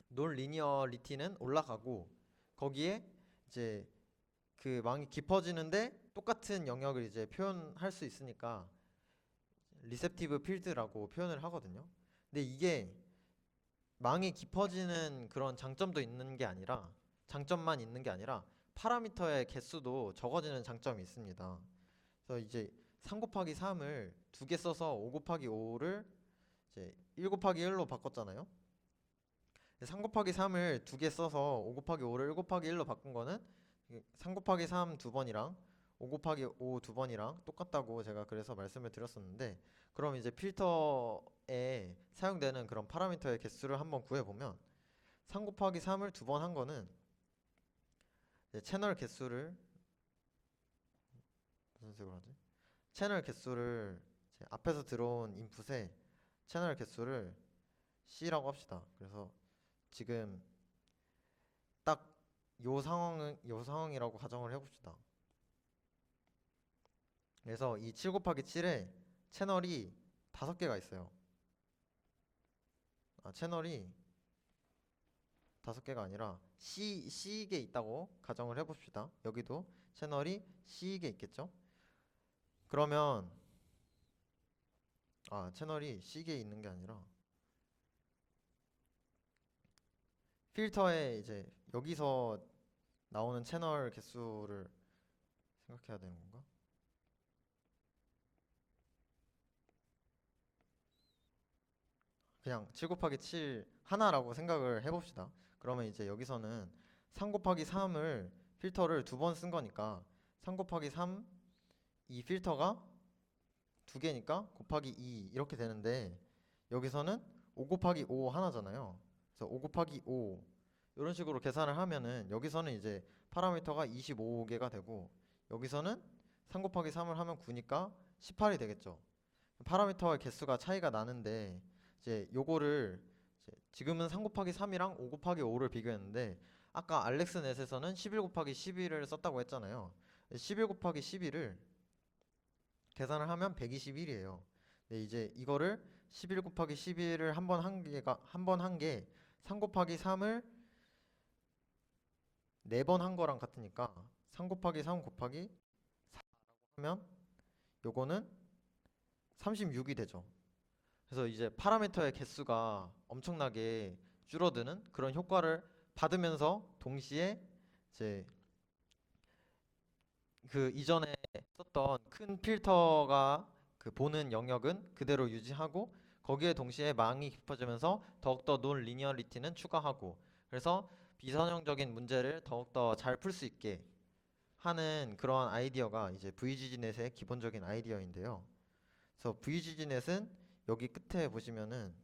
논 리니어리티는 올라가고 거기에 이제 그 망이 깊어지는데 똑같은 영역을 이제 표현할 수 있으니까 리셉티브 필드라고 표현을 하거든요. 근데 이게 망이 깊어지는 그런 장점도 있는 게 아니라 장점만 있는 게 아니라 파라미터의 개수도 적어지는 장점이 있습니다. 그래서 이제 3 곱하기 3을 두 개 써서 5 곱하기 5를 이제 1 곱하기 1로 바꿨잖아요. 3 곱하기 3을 두 개 써서 5 곱하기 5를 1 곱하기 1로 바꾼 거는 3 곱하기 3 두 번이랑 5 곱하기 5 두 번이랑 똑같다고 제가 그래서 말씀을 드렸었는데, 그럼 이제 필터에 사용되는 그런 파라미터의 개수를 한번 구해보면 3 곱하기 3을 두 번 한 거는 이제 채널 개수를 무슨 식으로 하지? 채널 개수를 이제 앞에서 들어온 인풋에 채널 개수를 C라고 합시다. 그래서 지금 딱 요 상황이라고 가정을 해봅시다. 그래서 이 7 곱하기 7에 채널이 5개가 있어요. 채널이 5개가 아니라 C개 있다고 가정을 해봅시다. 여기도 채널이 C개 있겠죠? 그러면 채널이 C개 있는 게 아니라 필터에 이제 여기서 나오는 채널 개수를 생각해야 되는 건가? 그냥 7 곱하기 7 하나라고 생각을 해봅시다. 그러면 이제 여기서는 3 곱하기 3을 필터를 두 번 쓴 거니까 3 곱하기 3 이 필터가 두 개니까 곱하기 2 이렇게 되는데, 여기서는 5 곱하기 5 하나잖아요. 그래서 5 곱하기 5 이런 식으로 계산을 하면은 여기서는 이제 파라미터가 25개가 되고 여기서는 3 곱하기 3을 하면 9니까 18이 되겠죠. 파라미터의 개수가 차이가 나는데 이제 요거를 지금은 3 곱하기 3이랑 5 곱하기 5를 비교했는데 아까 알렉스넷에서는 11 곱하기 11을 썼다고 했잖아요. 11 곱하기 11을 계산을 하면 121이에요. 근데 이제 이거를 11 곱하기 11을 한 번 한 게 3 곱하기 3을 4번 한 거랑 같으니까 3 곱하기 3 곱하기 4라고 하면 요거는 36이 되죠. 그래서 이제 파라미터의 개수가 엄청나게 줄어드는 그런 효과를 받으면서 동시에 이제 그 이전에 썼던 큰 필터가 그 보는 영역은 그대로 유지하고 거기에 동시에 망이 깊어지면서 더욱더 논 리니어리티는 추가하고, 그래서 비선형적인 문제를 더욱더 잘 풀 수 있게 하는 그런 아이디어가 이제 VGGNet의 기본적인 아이디어인데요. 그래서 VGGNet은 여기 끝에 보시면은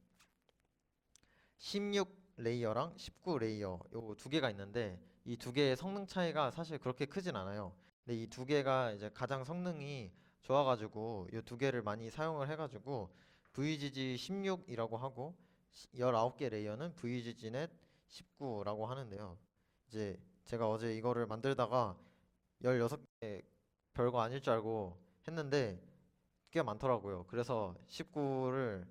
16 레이어랑 19 레이어 요 두 개가 있는데 이 두 개의 성능 차이가 사실 그렇게 크진 않아요. 근데 이 두 개가 이제 가장 성능이 좋아가지고 이 두 개를 많이 사용을 해가지고 VGG 16이라고 하고 19개 레이어는 VGGNet 19라고 하는데요. 이제 제가 어제 이거를 만들다가 16개 별거 아닐 줄 알고 했는데 꽤 많더라고요. 그래서 19를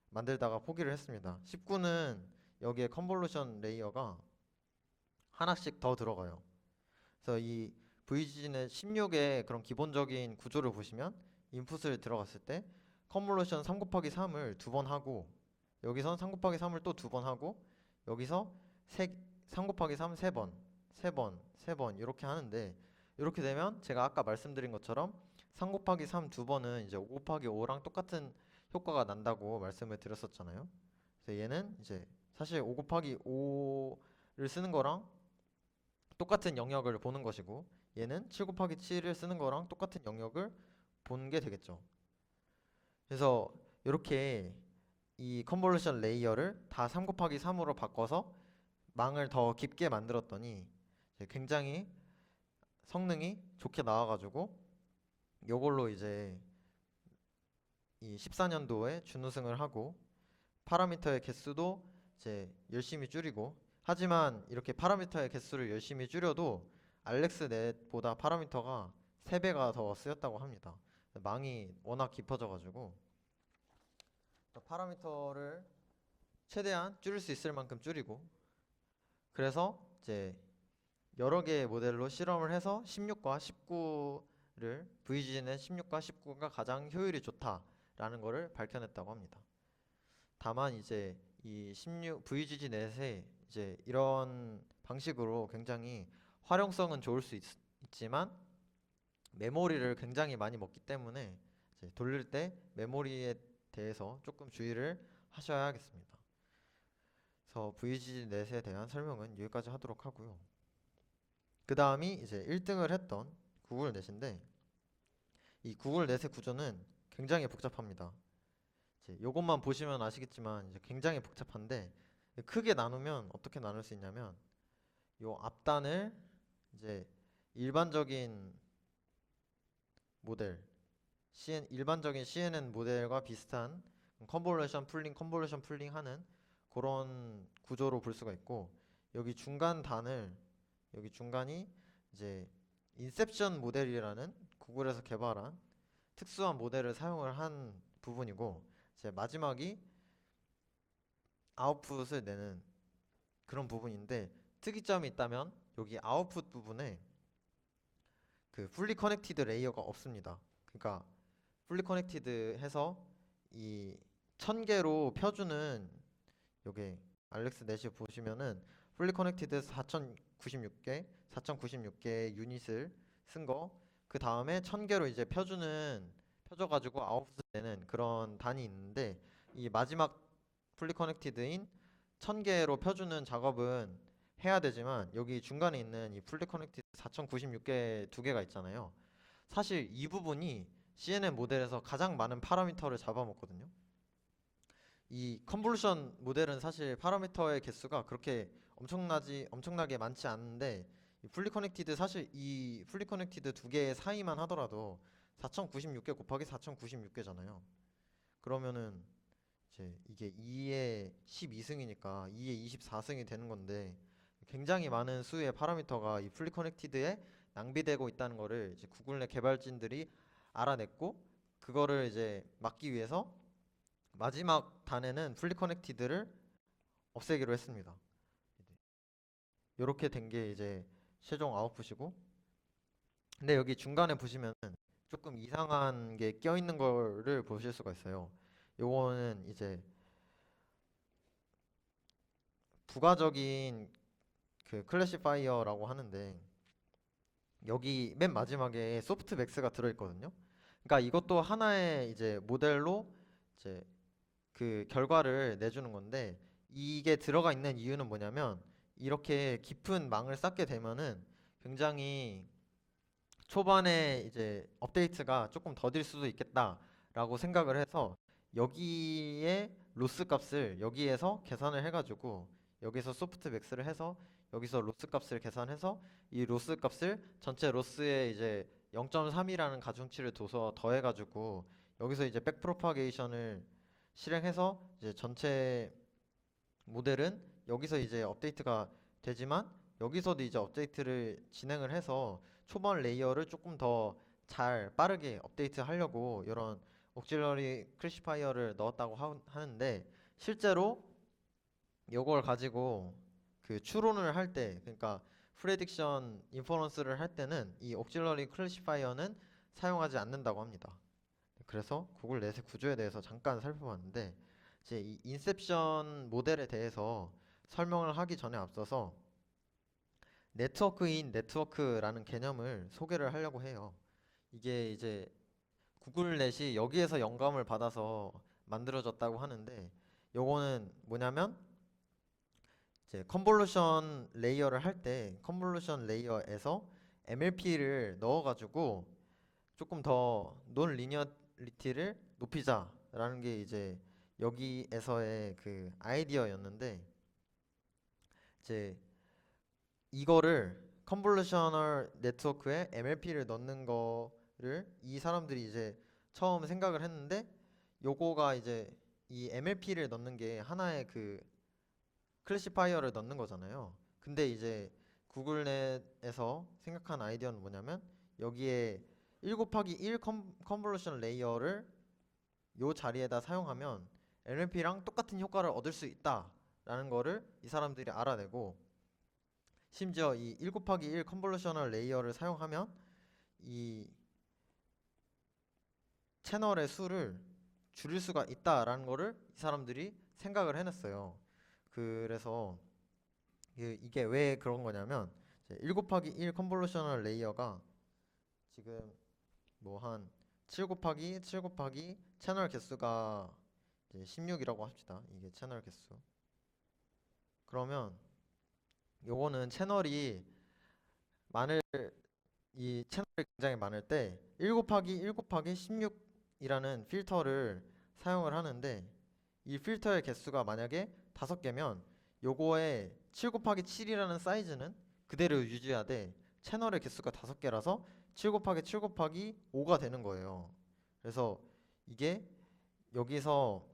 만들다가 포기를 했습니다. 19는 여기에 컨볼루션 레이어가 하나씩 더 들어가요. 그래서 이 VG는 16의 그런 기본적인 구조를 보시면 인풋을 들어갔을 때 컨볼루션 3 곱하기 3을 두 번 하고 여기선 3 곱하기 3을 또 두 번 하고 여기서 3 곱하기 3 3번, 3번, 3번 이렇게 하는데, 이렇게 되면 제가 아까 말씀드린 것처럼 3 곱하기 3 두 번은 이제 5 곱하기 5랑 똑같은 효과가 난다고 말씀을 드렸었잖아요. 그래서 얘는 이제 사실 5 곱하기 5를 쓰는 거랑 똑같은 영역을 보는 것이고 얘는 7 곱하기 7을 쓰는 거랑 똑같은 영역을 보는 게 되겠죠. 그래서 이렇게 이 컨볼루션 레이어를 다 3 곱하기 3으로 바꿔서 망을 더 깊게 만들었더니 굉장히 성능이 좋게 나와가지고 요걸로 이제 이 14년도에 준우승을 하고 파라미터의 개수도 이제 열심히 줄이고, 하지만 이렇게 파라미터의 개수를 열심히 줄여도 알렉스넷보다 파라미터가 3배가 더 쓰였다고 합니다. 망이 워낙 깊어져 가지고. 파라미터를 최대한 줄일 수 있을 만큼 줄이고, 그래서 이제 여러 개의 모델로 실험을 해서 16과 19를 VGNet 16과 19가 가장 효율이 좋다라는 것을 밝혀냈다고 합니다. 다만 이제 이 16 VGNet에 이제 이런 방식으로 굉장히 활용성은 좋을 수 있지만 메모리를 굉장히 많이 먹기 때문에 이제 돌릴 때 메모리에 대해서 조금 주의를 하셔야 하겠습니다. 그래서 VGNet에 대한 설명은 여기까지 하도록 하고요. 그 다음이 이제 1등을 했던 구글넷인데, 이 구글넷의 구조는 굉장히 복잡합니다. 이제 요것만 보시면 아시겠지만 이제 굉장히 복잡한데, 크게 나누면 어떻게 나눌 수 있냐면, 요 앞단을 이제 일반적인 모델, 일반적인 CNN 모델과 비슷한 컨볼루션 풀링 하는 그런 구조로 볼 수가 있고, 여기 여기 중간이 이제 인셉션 모델이라는 구글에서 개발한 특수한 모델을 사용을 한 부분이고, 이제 마지막이 아웃풋을 내는 그런 부분인데, 특이점이 있다면 여기 아웃풋 부분에 그 풀리 커넥티드 레이어가 없습니다. 그러니까 풀리 커넥티드 해서 이 1000개로 펴주는, 요게 알렉스 넷이 보시면은 풀리 커넥티드 4096개의 유닛을 쓴 거, 그 다음에 1000개로 이제 펴줘가지고 아웃풋을 내는 그런 단이 있는데, 이 마지막 풀리 커넥티드인 1000개로 펴주는 작업은 해야 되지만, 여기 중간에 있는 이 풀리 커넥티드 4096개 두 개가 있잖아요. 사실 이 부분이 CNN 모델에서 가장 많은 파라미터를 잡아먹거든요. 이 컨볼루션 모델은 사실 파라미터의 개수가 그렇게 엄청나게 많지 않은데, 이 풀리 커넥티드, 사실 이 풀리 커넥티드 두 개의 사이만 하더라도 4096개 곱하기 4096개잖아요. 그러면은 이제 이게 2의 12승이니까 2의 24승이 되는 건데, 굉장히 많은 수의 파라미터가 이 풀리 커넥티드에 낭비되고 있다는 거를 이제 구글 내 개발진들이 알아냈고, 그거를 이제 막기 위해서 마지막 단에는 풀리 커넥티드를 없애기로 했습니다. 이렇게 된 게 이제 최종 아웃풋이고, 근데 여기 중간에 보시면은 조금 이상한 게 껴있는 거를 보실 수가 있어요. 요거는 이제 부가적인 그 클래시파이어라고 하는데, 여기 맨 마지막에 소프트맥스가 들어있거든요. 그러니까 이것도 하나의 이제 모델로 이제 그 결과를 내주는 건데, 이게 들어가 있는 이유는 뭐냐면, 이렇게 깊은 망을 쌓게 되면은 굉장히 초반에 이제 업데이트가 조금 더딜 수도 있겠다라고 생각을 해서, 여기에 로스 값을 여기에서 계산을 해가지고, 여기서 소프트 맥스를 해서 여기서 로스 값을 계산해서 이 로스 값을 전체 로스에 이제 0.3이라는 가중치를 둬서 더해가지고, 여기서 이제 백 프로파게이션을 실행해서 이제 전체 모델은 여기서 이제 업데이트가 되지만, 여기서도 이제 업데이트를 진행을 해서 초반 레이어를 조금 더 잘 빠르게 업데이트 하려고 이런 옥실러리 크래시파이어를 넣었다고 하는데, 실제로 이걸 가지고 그 추론을 할 때, 그러니까 프레딕션 인퍼런스를 할 때는 이 옥실러리 클래시파이어는 사용하지 않는다고 합니다. 그래서 구글 넷의 구조에 대해서 잠깐 살펴봤는데, 이제 이 인셉션 모델에 대해서 설명을 하기 전에 앞서서 네트워크인 네트워크라는 개념을 소개를 하려고 해요. 이게 이제 구글넷이 여기에서 영감을 받아서 만들어졌다고 하는데, 요거는 뭐냐면 이제 컨볼루션 레이어를 할 때 컨볼루션 레이어에서 MLP를 넣어가지고 조금 더 논 리니어리티를 높이자라는 게 이제 여기에서의 그 아이디어였는데, 이제 이거를 컨볼루셔널 네트워크에 MLP를 넣는 거를 이 사람들이 이제 처음 생각을 했는데, 요거가 이제 이 MLP를 넣는 게 하나의 그 클래시파이어를 넣는 거잖아요. 근데 이제 구글넷에서 생각한 아이디어는 뭐냐면, 여기에 1 곱하기 1 컨볼루션 레이어를 요 자리에다 사용하면 LMP랑 똑같은 효과를 얻을 수 있다라는 거를 이 사람들이 알아내고, 심지어 이 1 곱하기 1 컨볼루셔널 레이어를 사용하면 이 채널의 수를 줄일 수가 있다라는 거를 이 사람들이 생각을 해냈어요. 그래서 이게 왜 그런 거냐면, 1 곱하기 1 컨볼루셔널 레이어가 지금 뭐 한 7 곱하기 7 곱하기 채널 개수가 16이라고 합시다. 이게 채널 개수. 그러면 요거는 채널이 많을, 이 채널이 굉장히 많을 때 1 곱하기 1 곱하기 16이라는 필터를 사용을 하는데, 이 필터의 개수가 만약에 5개면 요거의 7 곱하기 7이라는 사이즈는 그대로 유지하되 채널의 개수가 5개라서 7 곱하기 7 곱하기 5가 되는 거예요. 그래서 이게 여기서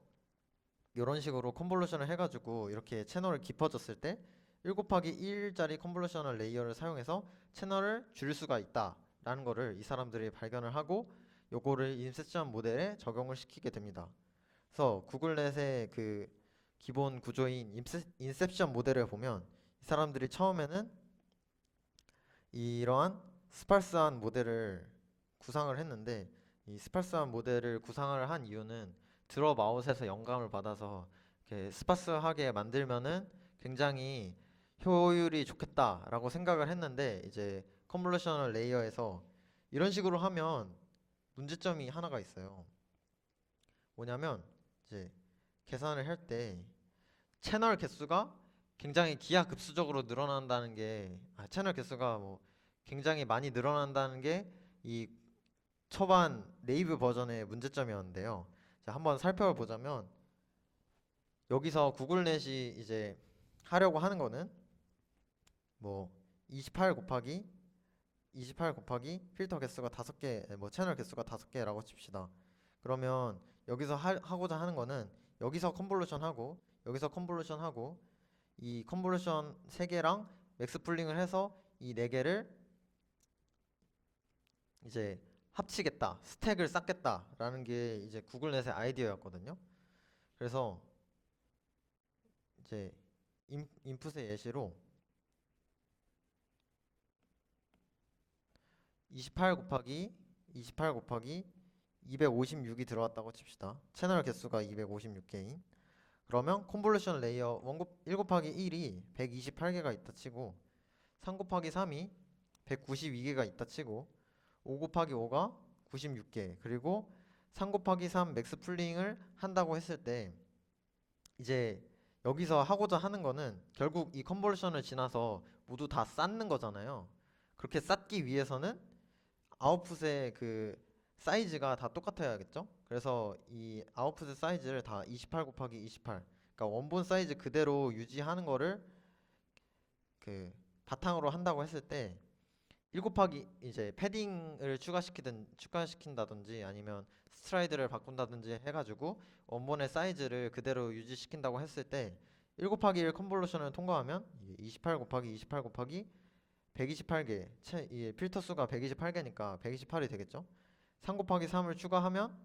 이런 식으로 컨볼루션을 해가지고 이렇게 채널을 깊어졌을 때 1 곱하기 1짜리 컨볼루셔널 레이어를 사용해서 채널을 줄일 수가 있다라는 거를 이 사람들이 발견을 하고 요거를 인셉션 모델에 적용을 시키게 됩니다. 그래서 구글넷의 그 기본 구조인 인셉션 모델을 보면 이 사람들이 처음에는 이러한 스팔스한 모델을 구상을 했는데, 이 스팔스한 모델을 구상을 한 이유는 드롭아웃에서 영감을 받아서 이렇게 스파스하게 만들면은 굉장히 효율이 좋겠다라고 생각을 했는데, 이제 컨볼루셔널 레이어에서 이런 식으로 하면 문제점이 하나가 있어요. 뭐냐면 이제 계산을 할 때 채널 개수가 굉장히 기하급수적으로 늘어난다는 게, 채널 개수가 뭐 굉장히 많이 늘어난다는 게 이 초반 네이브 버전의 문제점이었는데요. 자, 한번 살펴보자면 여기서 구글넷이 이제 하려고 하는 거는 뭐 28 곱하기 필터 개수가 5개, 뭐 채널 개수가 5개라고 칩시다. 그러면 여기서 하고자 하는 거는 여기서 컨볼루션 하고 여기서 컨볼루션 하고 이 컨볼루션 3개랑 맥스 풀링을 해서 이 4개를 이제 합치겠다, 스택을 쌓겠다라는 게 이제 구글넷의 아이디어였거든요. 그래서 이제 인풋의 예시로 28 곱하기 256이 들어왔다고 칩시다. 채널 개수가 256개인. 그러면 컨볼루션 레이어 1 곱하기 1이 128개가 있다 치고, 3 곱하기 3이 192개가 있다 치고, 5 곱하기 5가 96개, 그리고 3 곱하기 3 맥스 풀링을 한다고 했을 때 이제 여기서 하고자 하는 거는 결국 이 컨볼루션을 지나서 모두 다 쌓는 거잖아요. 그렇게 쌓기 위해서는 아웃풋의 그 사이즈가 다 똑같아야겠죠? 그래서 이 아웃풋의 사이즈를 다 28 곱하기 28, 그러니까 원본 사이즈 그대로 유지하는 거를 그 바탕으로 한다고 했을 때 1 곱하기 이제 패딩을 추가시킨다든지 아니면 스트라이드를 바꾼다든지 해가지고 원본의 사이즈를 그대로 유지시킨다고 했을 때 1 곱하기 1 컨볼루션을 통과하면 28 곱하기 28 곱하기 128개, 이 필터 수가 128개니까 128이 되겠죠? 3 곱하기 3을 추가하면,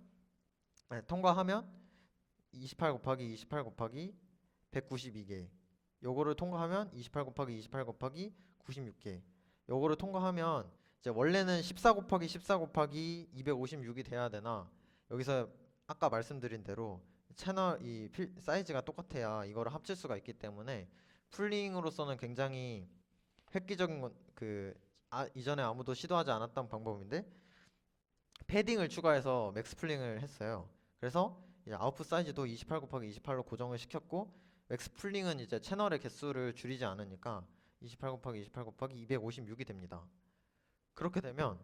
통과하면 28 곱하기 28 곱하기 192개, 요거를 통과하면 28 곱하기 28 곱하기 96개, 요거를 통과하면 이제 원래는 14 곱하기 14 곱하기 256이 돼야 되나, 여기서 아까 말씀드린 대로 채널 사이즈가 똑같아야 이거를 합칠 수가 있기 때문에 풀링으로서는 굉장히 획기적인 건 이전에 아무도 시도하지 않았던 방법인데 패딩을 추가해서 맥스 풀링을 했어요. 그래서 이제 아웃풋 사이즈도 28 곱하기 28로 고정을 시켰고, 맥스 풀링은 이제 채널의 개수를 줄이지 않으니까 28 곱하기 28 곱하기 256이 됩니다. 그렇게 되면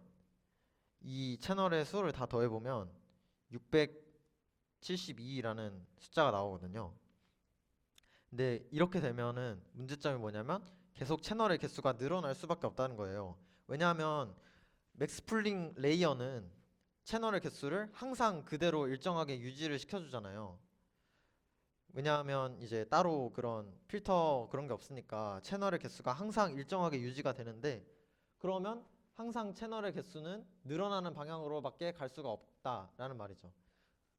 이 채널의 수를 다 더해보면 672라는 숫자가 나오거든요. 근데 이렇게 되면은 문제점이 뭐냐면 계속 채널의 개수가 늘어날 수밖에 없다는 거예요. 왜냐하면 맥스 풀링 레이어는 채널의 개수를 항상 그대로 일정하게 유지를 시켜주잖아요. 왜냐하면 이제 따로 그런 필터 그런 게 없으니까 채널의 개수가 항상 일정하게 유지가 되는데, 그러면 항상 채널의 개수는 늘어나는 방향으로밖에 갈 수가 없다라는 말이죠.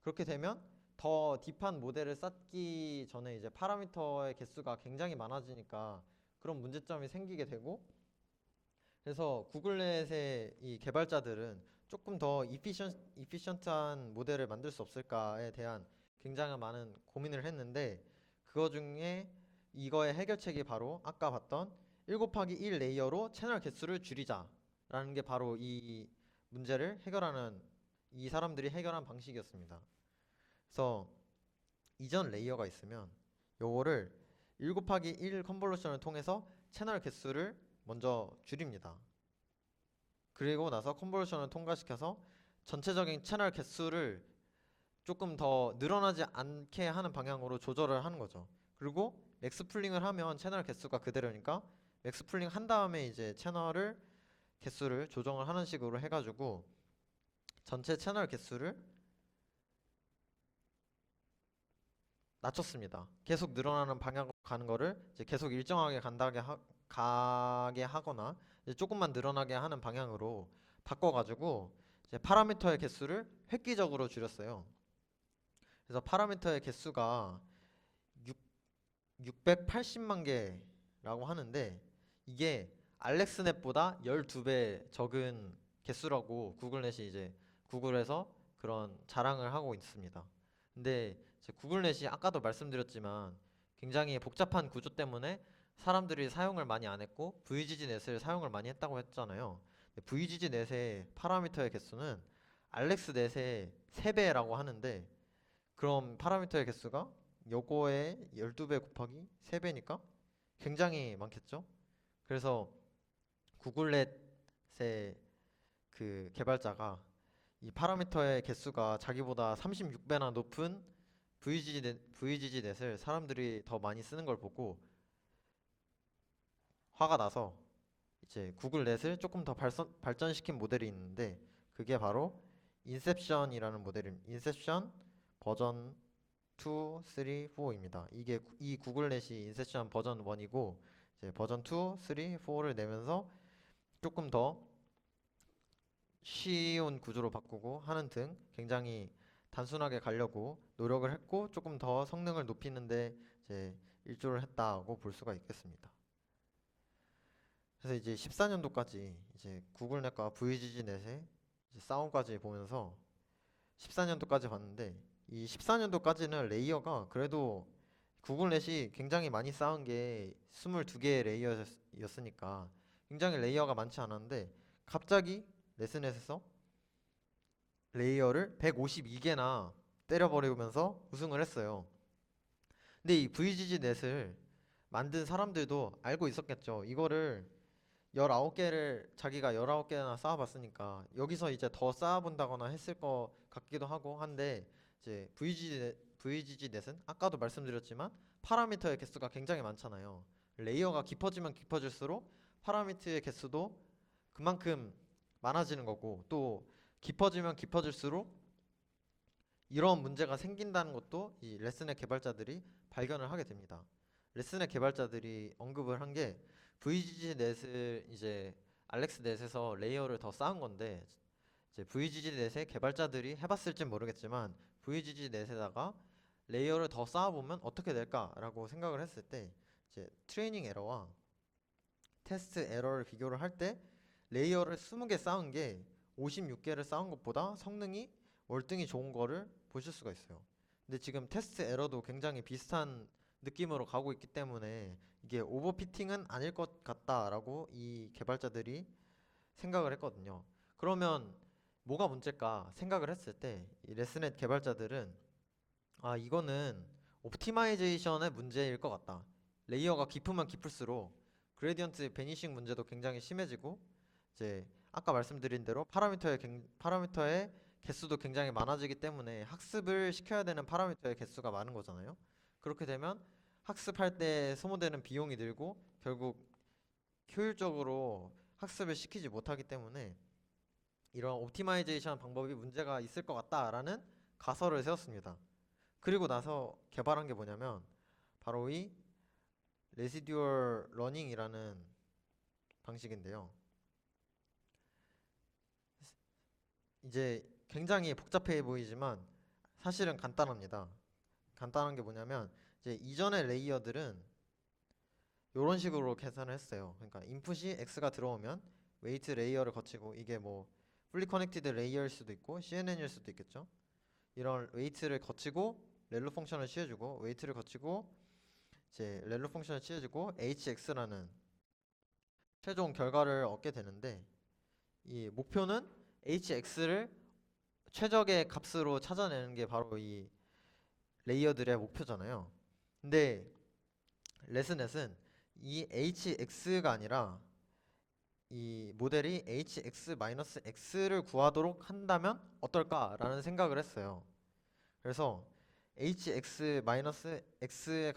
그렇게 되면 더 딥한 모델을 쌓기 전에 이제 파라미터의 개수가 굉장히 많아지니까 그런 문제점이 생기게 되고, 그래서 구글넷의 이 개발자들은 조금 더 이피션트한 모델을 만들 수 없을까에 대한 굉장히 많은 고민을 했는데, 그거 중에 이거의 해결책이 바로 아까 봤던 1 곱하기 1 레이어로 채널 개수를 줄이자라는 게 바로 이 문제를 해결하는, 이 사람들이 해결한 방식이었습니다. 그래서 이전 레이어가 있으면 요거를 1 곱하기 1 컨볼루션을 통해서 채널 개수를 먼저 줄입니다. 그리고 나서 컨볼루션을 통과시켜서 전체적인 채널 개수를 조금 더 늘어나지 않게 하는 방향으로 조절을 하는 거죠. 그리고 맥스 풀링을 하면 채널 개수가 그대로니까 맥스 풀링 한 다음에 이제 채널을 개수를 조정을 하는 식으로 해가지고 전체 채널 개수를 낮췄습니다. 계속 늘어나는 방향으로 가는 거를 이제 계속 일정하게 가게 하거나 이제 조금만 늘어나게 하는 방향으로 바꿔가지고 이제 파라미터의 개수를 획기적으로 줄였어요. 그래서 파라미터의 개수가 680만 개라고 하는데, 이게 알렉스넷보다 12배 적은 개수라고 구글넷이 이제 구글에서 그런 자랑을 하고 있습니다. 근데 이제 구글넷이 아까도 말씀드렸지만 굉장히 복잡한 구조 때문에 사람들이 사용을 많이 안 했고 VGG넷을 사용을 많이 했다고 했잖아요. VGG넷의 파라미터의 개수는 알렉스넷의 3배라고 하는데, 그럼 파라미터의 개수가 요거의 12배 곱하기 3배니까 굉장히 많겠죠? 그래서 구글넷의 그 개발자가 이 파라미터의 개수가 자기보다 36배나 높은 VGG넷을 사람들이 더 많이 쓰는 걸 보고 화가 나서 이제 구글넷을 조금 더 발전시킨 모델이 있는데, 그게 바로 인셉션이라는 모델입니다. 인셉션 버전 2, 3, 4입니다. 이게 이 구글넷이 인셉션 버전 1이고 이제 버전 2, 3, 4를 내면서 조금 더 쉬운 구조로 바꾸고 하는 등 굉장히 단순하게 가려고 노력을 했고 조금 더 성능을 높이는데 이제 일조를 했다고 볼 수가 있겠습니다. 그래서 이제 14년도까지 이제 구글넷과 VGG넷의 싸움까지 보면서 14년도까지 봤는데, 이 14년도까지는 레이어가 그래도 구글넷이 굉장히 많이 쌓은 게 22개의 레이어였으니까 굉장히 레이어가 많지 않았는데, 갑자기 레스넷에서 레이어를 152개나 때려버리면서 우승을 했어요. 근데 이 VGG넷을 만든 사람들도 알고 있었겠죠. 이거를 19개를 자기가 19개나 쌓아봤으니까 여기서 이제 더 쌓아본다거나 했을 것 같기도 하고 한데, 이제 VGG넷은 아까도 말씀드렸지만 파라미터의 개수가 굉장히 많잖아요. 레이어가 깊어지면 깊어질수록 파라미터의 개수도 그만큼 많아지는 거고, 또 깊어지면 깊어질수록 이런 문제가 생긴다는 것도 이 레슨의 개발자들이 발견을 하게 됩니다. 레슨의 개발자들이 언급을 한 게 VGG넷을 이제 알렉스넷에서 레이어를 더 쌓은 건데, 이제 VGG넷의 개발자들이 해봤을진 모르겠지만 VGG넷에다가 레이어를 더 쌓아보면 어떻게 될까라고 생각을 했을 때 이제 트레이닝 에러와 테스트 에러를 비교를 할 때 레이어를 20개 쌓은 게 56개를 쌓은 것보다 성능이 월등히 좋은 거를 보실 수가 있어요. 근데 지금 테스트 에러도 굉장히 비슷한 느낌으로 가고 있기 때문에 이게 오버피팅은 아닐 것 같다라고 이 개발자들이 생각을 했거든요. 그러면 뭐가 문제일까 생각을 했을 때 이 레스넷 개발자들은 아, 이거는 옵티마이제이션의 문제일 것 같다. 레이어가 깊으면 깊을수록 그레디언트 베니싱 문제도 굉장히 심해지고, 이제 아까 말씀드린 대로 파라미터의 개수도 굉장히 많아지기 때문에 학습을 시켜야 되는 파라미터의 개수가 많은 거잖아요. 그렇게 되면 학습할 때 소모되는 비용이 들고 결국 효율적으로 학습을 시키지 못하기 때문에 이런 옵티마이제이션 방법이 문제가 있을 것 같다라는 가설을 세웠습니다. 그리고 나서 개발한 게 뭐냐면 바로 이 레시듀얼 러닝이라는 방식인데요. 이제 굉장히 복잡해 보이지만 사실은 간단합니다. 간단한 게 뭐냐면 이제 이전의 레이어들은 이런 식으로 계산을 했어요. 그러니까 인풋이 x가 들어오면 웨이트 레이어를 거치고 이게 뭐 fully connected 레이어일 수도 있고 CNN일 수도 있겠죠. 이런 웨이트를 거치고 렐로 펑션을 취해주고 웨이트를 거치고 이제 렐로 펑션을 취해주고 hx라는 최종 결과를 얻게 되는데 이 목표는 hx를 최적의 값으로 찾아내는 게 바로 이 레이어들의 목표잖아요. 근데 레스넷은 이 hx가 아니라 이 모델이 hx-x를 구하도록 한다면 어떨까라는 생각을 했어요. 그래서 hx-x의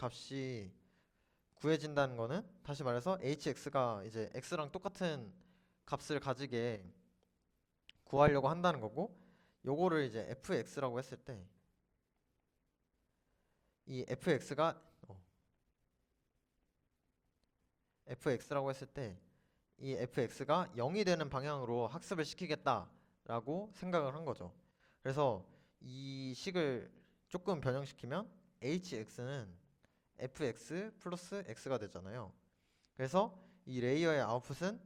값이 구해진다는 거는 다시 말해서 hx가 이제 x랑 똑같은 값을 가지게 구하려고 한다는 거고, 요거를 이제 fx라고 했을 때 이 fx라고 했을 때 이 fx가 0이 되는 방향으로 학습을 시키겠다라고 생각을 한 거죠. 그래서 이 식을 조금 변형시키면 hx는 fx 플러스 x가 되잖아요. 그래서 이 레이어의 아웃풋은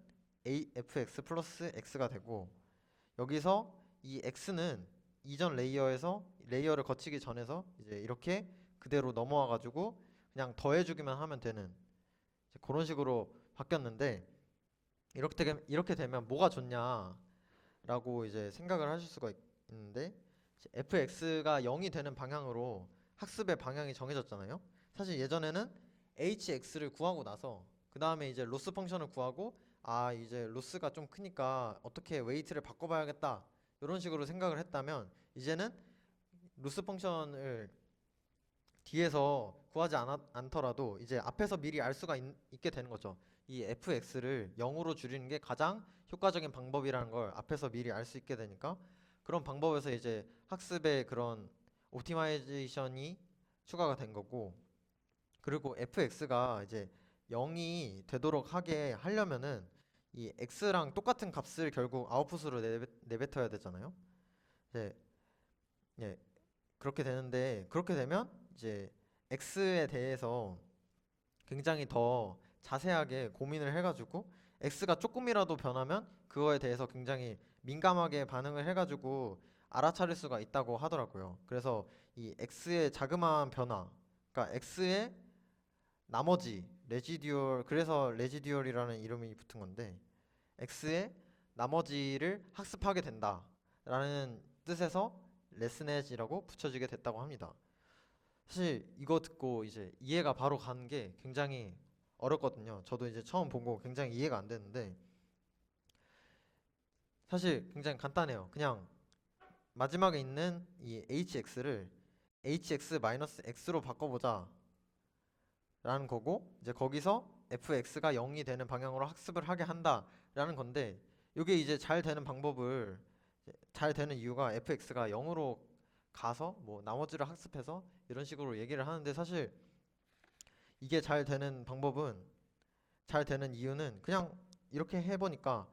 fx 플러스 x가 되고, 여기서 이 x는 이전 레이어를 거치기 전에서 이제 이렇게 그대로 넘어와 가지고 그냥 더해주기만 하면 되는 이제 그런 식으로 바뀌었는데, 이렇게 되면 뭐가 좋냐라고 이제 생각을 하실 수가 있는데, fx가 0이 되는 방향으로 학습의 방향이 정해졌잖아요. 사실 예전에는 hx를 구하고 나서 그 다음에 이제 로스 펑션을 구하고, 아 이제 로스가 좀 크니까 어떻게 웨이트를 바꿔봐야겠다 이런 식으로 생각을 했다면, 이제는 로스 펑션을 뒤에서 구하지 않더라도 이제 앞에서 미리 알 수가 있게 되는 거죠. 이 fx를 0으로 줄이는 게 가장 효과적인 방법이라는 걸 앞에서 미리 알 수 있게 되니까, 그런 방법에서 이제 학습의 그런 옵티마이제이션이 추가가 된 거고, 그리고 fx가 이제 0이 되도록 하게 하려면은 이 x랑 똑같은 값을 결국 아웃풋으로 내뱉어야 되잖아요. 네, 예, 그렇게 되는데, 그렇게 되면 이제 x에 대해서 굉장히 더 자세하게 고민을 해가지고 x가 조금이라도 변하면 그거에 대해서 굉장히 민감하게 반응을 해가지고 알아차릴 수가 있다고 하더라고요. 그래서 이 x의 자그마한 변화, 그러니까 x의 나머지 레지듀얼, 그래서 레지듀얼이라는 이름이 붙은 건데, x의 나머지를 학습하게 된다라는 뜻에서 레스넷이라고 붙여지게 됐다고 합니다. 사실 이거 듣고 이제 이해가 바로 가는 게 굉장히 어렵거든요. 저도 이제 처음 본 거 굉장히 이해가 안 되는데, 사실 굉장히 간단해요. 그냥 마지막에 있는 이 hx를 hx-x로 바꿔보자 라는 거고, 이제 거기서 fx가 0이 되는 방향으로 학습을 하게 한다라는 건데, 이게 이제 잘 되는 이유가 fx가 0으로 가서 뭐 나머지를 학습해서 이런 식으로 얘기를 하는데, 사실 이게 잘 되는 이유는 그냥 이렇게 해보니까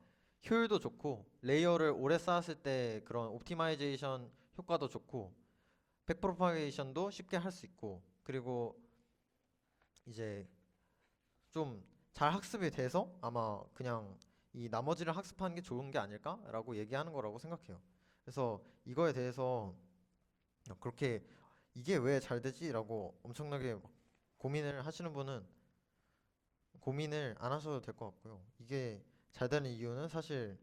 효율도 좋고 레이어를 오래 쌓았을 때 그런 옵티마이제이션 효과도 좋고 백프로파게이션도 쉽게 할 수 있고, 그리고 이제 좀 잘 학습이 돼서 아마 그냥 이 나머지를 학습하는 게 좋은 게 아닐까라고 얘기하는 거라고 생각해요. 그래서 이거에 대해서 그렇게 이게 왜 잘 되지라고 엄청나게 막 고민을 하시는 분은 고민을 안 하셔도 될 것 같고요. 이게 잘 되는 이유는 사실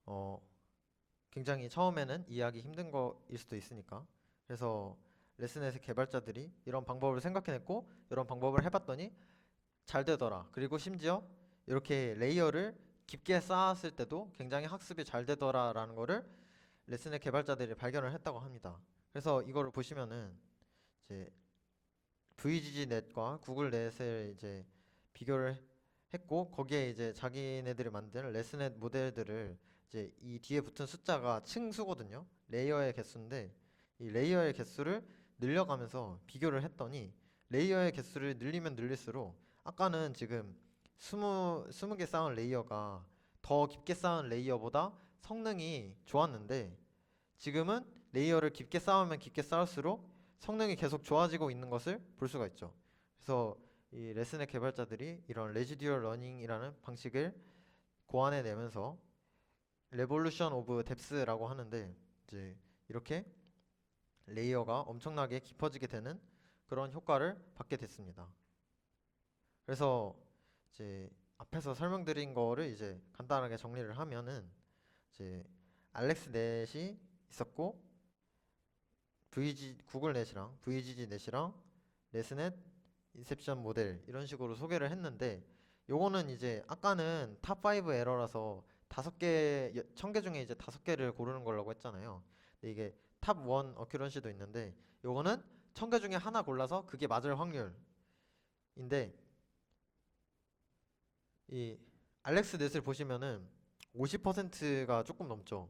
어 굉장히 처음에는 이해하기 힘든 거일 수도 있으니까. 그래서 레슨넷의 개발자들이 이런 방법을 생각해냈고 이런 방법을 해봤더니 잘 되더라. 그리고 심지어 이렇게 레이어를 깊게 쌓았을 때도 굉장히 학습이 잘 되더라라는 거를 레슨넷 개발자들이 발견을 했다고 합니다. 그래서 이거를 보시면은 이제 VGG넷과 구글넷을 이제 비교를 했고, 거기에 이제 자기네들이 만든 레스넷 모델들을 이제 이 뒤에 붙은 숫자가 층수거든요. 레이어의 개수인데 이 레이어의 개수를 늘려가면서 비교를 했더니, 레이어의 개수를 늘리면 늘릴수록 아까는 지금 20개 쌓은 레이어가 더 깊게 쌓은 레이어보다 성능이 좋았는데, 지금은 레이어를 깊게 쌓으면 깊게 쌓을수록 성능이 계속 좋아지고 있는 것을 볼 수가 있죠. 그래서 이 레슨의 개발자들이 이런 레지듀얼 러닝이라는 방식을 고안해 내면서 레볼루션 오브 뎁스라고 하는데, 이제 이렇게 레이어가 엄청나게 깊어지게 되는 그런 효과를 받게 됐습니다. 그래서 이제 앞에서 설명드린 거를 이제 간단하게 정리를 하면은, 이제 알렉스 넷이 있었고 구글 넷이랑 VGG 넷이랑 레스넷, 인셉션 모델 이런 식으로 소개를 했는데, 요거는 이제 아까는 탑5 에러라서 5개, 1000개 중에 이제 5개를 고르는 거라고 했잖아요. 근데 이게 탑1 어큐런시도 있는데, 요거는 1000개 중에 하나 골라서 그게 맞을 확률인데, 이 알렉스 넷을 보시면은 50%가 조금 넘죠.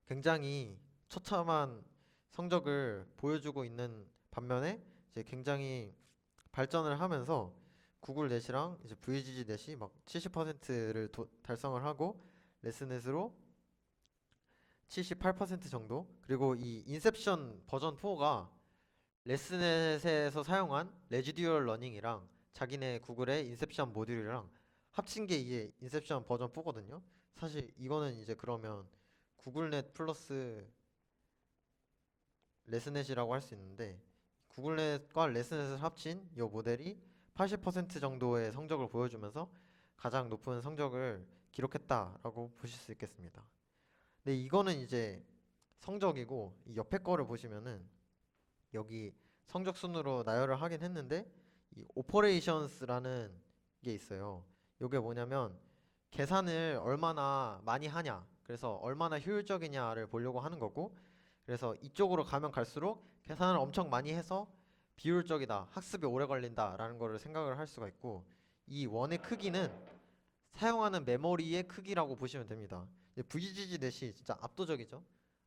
굉장히 처참한 성적을 보여주고 있는 반면에, 이제 굉장히 발전을 하면서 구글 넷이랑 이제 VGG 넷이 막 70%를 달성을 하고, 레스넷으로 78% 정도, 그리고 이 인셉션 버전 4가 레스넷에서 사용한 레지듀얼 러닝이랑 자기네 구글의 인셉션 모듈이랑 합친 게 이게 인셉션 버전 4거든요. 사실 이거는 이제 그러면 구글넷 플러스 레스넷이라고 할 수 있는데, 구글넷과 레스넷을 합친 이 모델이 80% 정도의 성적을 보여주면서 가장 높은 성적을 기록했다라고 보실 수 있겠습니다. 근데 이거는 이제 성적이고, 이 옆에 거를 보시면은 여기 성적 순으로 나열을 하긴 했는데, 이 오퍼레이션스라는 게 있어요. 이게 뭐냐면 계산을 얼마나 많이 하냐, 그래서 얼마나 효율적이냐를 보려고 하는 거고, 그래서 이쪽으로 가면 갈수록 계산을 엄청 많이 해서 비효율적이다, 학습이 오래 걸린다라는 거를 생각을 할 수가 있고, 이 원의 크기는 사용하는 메모리의 크기라고 보시면 됩니다. VGG 넷이 진짜 압도적이죠.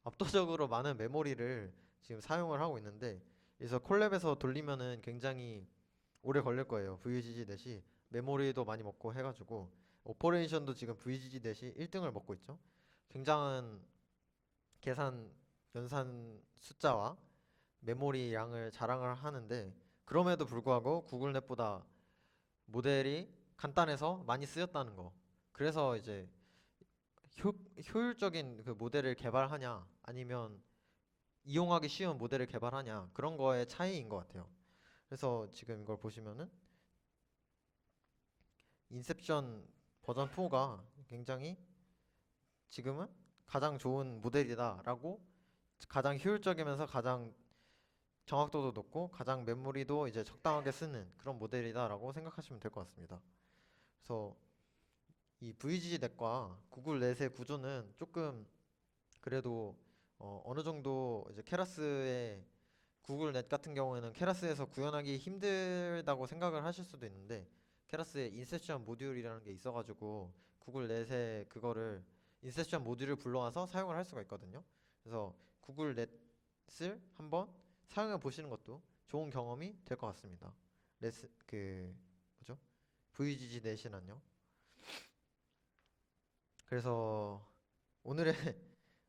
압도적으로 많은 메모리를 지금 사용을 하고 있는데, 그래서 콜랩에서 돌리면은 굉장히 오래 걸릴 거예요. VGG 넷이 메모리도 많이 먹고 해가지고, 오퍼레이션도 지금 VGG 넷이 1등을 먹고 있죠. 굉장한 계산 연산 숫자와 메모리 양을 자랑을 하는데, 그럼에도 불구하고 구글넷보다 모델이 간단해서 많이 쓰였다는 거. 그래서 이제 효율적인 그 모델을 개발하냐, 아니면 이용하기 쉬운 모델을 개발하냐, 그런 거의 차이인 것 같아요. 그래서 지금 이걸 보시면은 인셉션 버전 4가 굉장히 지금은 가장 좋은 모델이다라고, 가장 효율적이면서 가장 정확도도 높고 가장 메모리도 이제 적당하게 쓰는 그런 모델이다라고 생각하시면 될 것 같습니다. 그래서 이 VGG 넷과 구글 넷의 구조는 조금 그래도 어느 정도 이제 케라스의 구글 넷 같은 경우에는 케라스에서 구현하기 힘들다고 생각을 하실 수도 있는데, 케라스에 인셉션 모듈이라는 게 있어가지고 구글 넷에 그거를 인셉션 모듈을 불러와서 사용을 할 수가 있거든요. 그래서 구글 넷을 한번 사용해 보시는 것도 좋은 경험이 될 것 같습니다. 뭐죠? VGG 넷이란요. 그래서 오늘의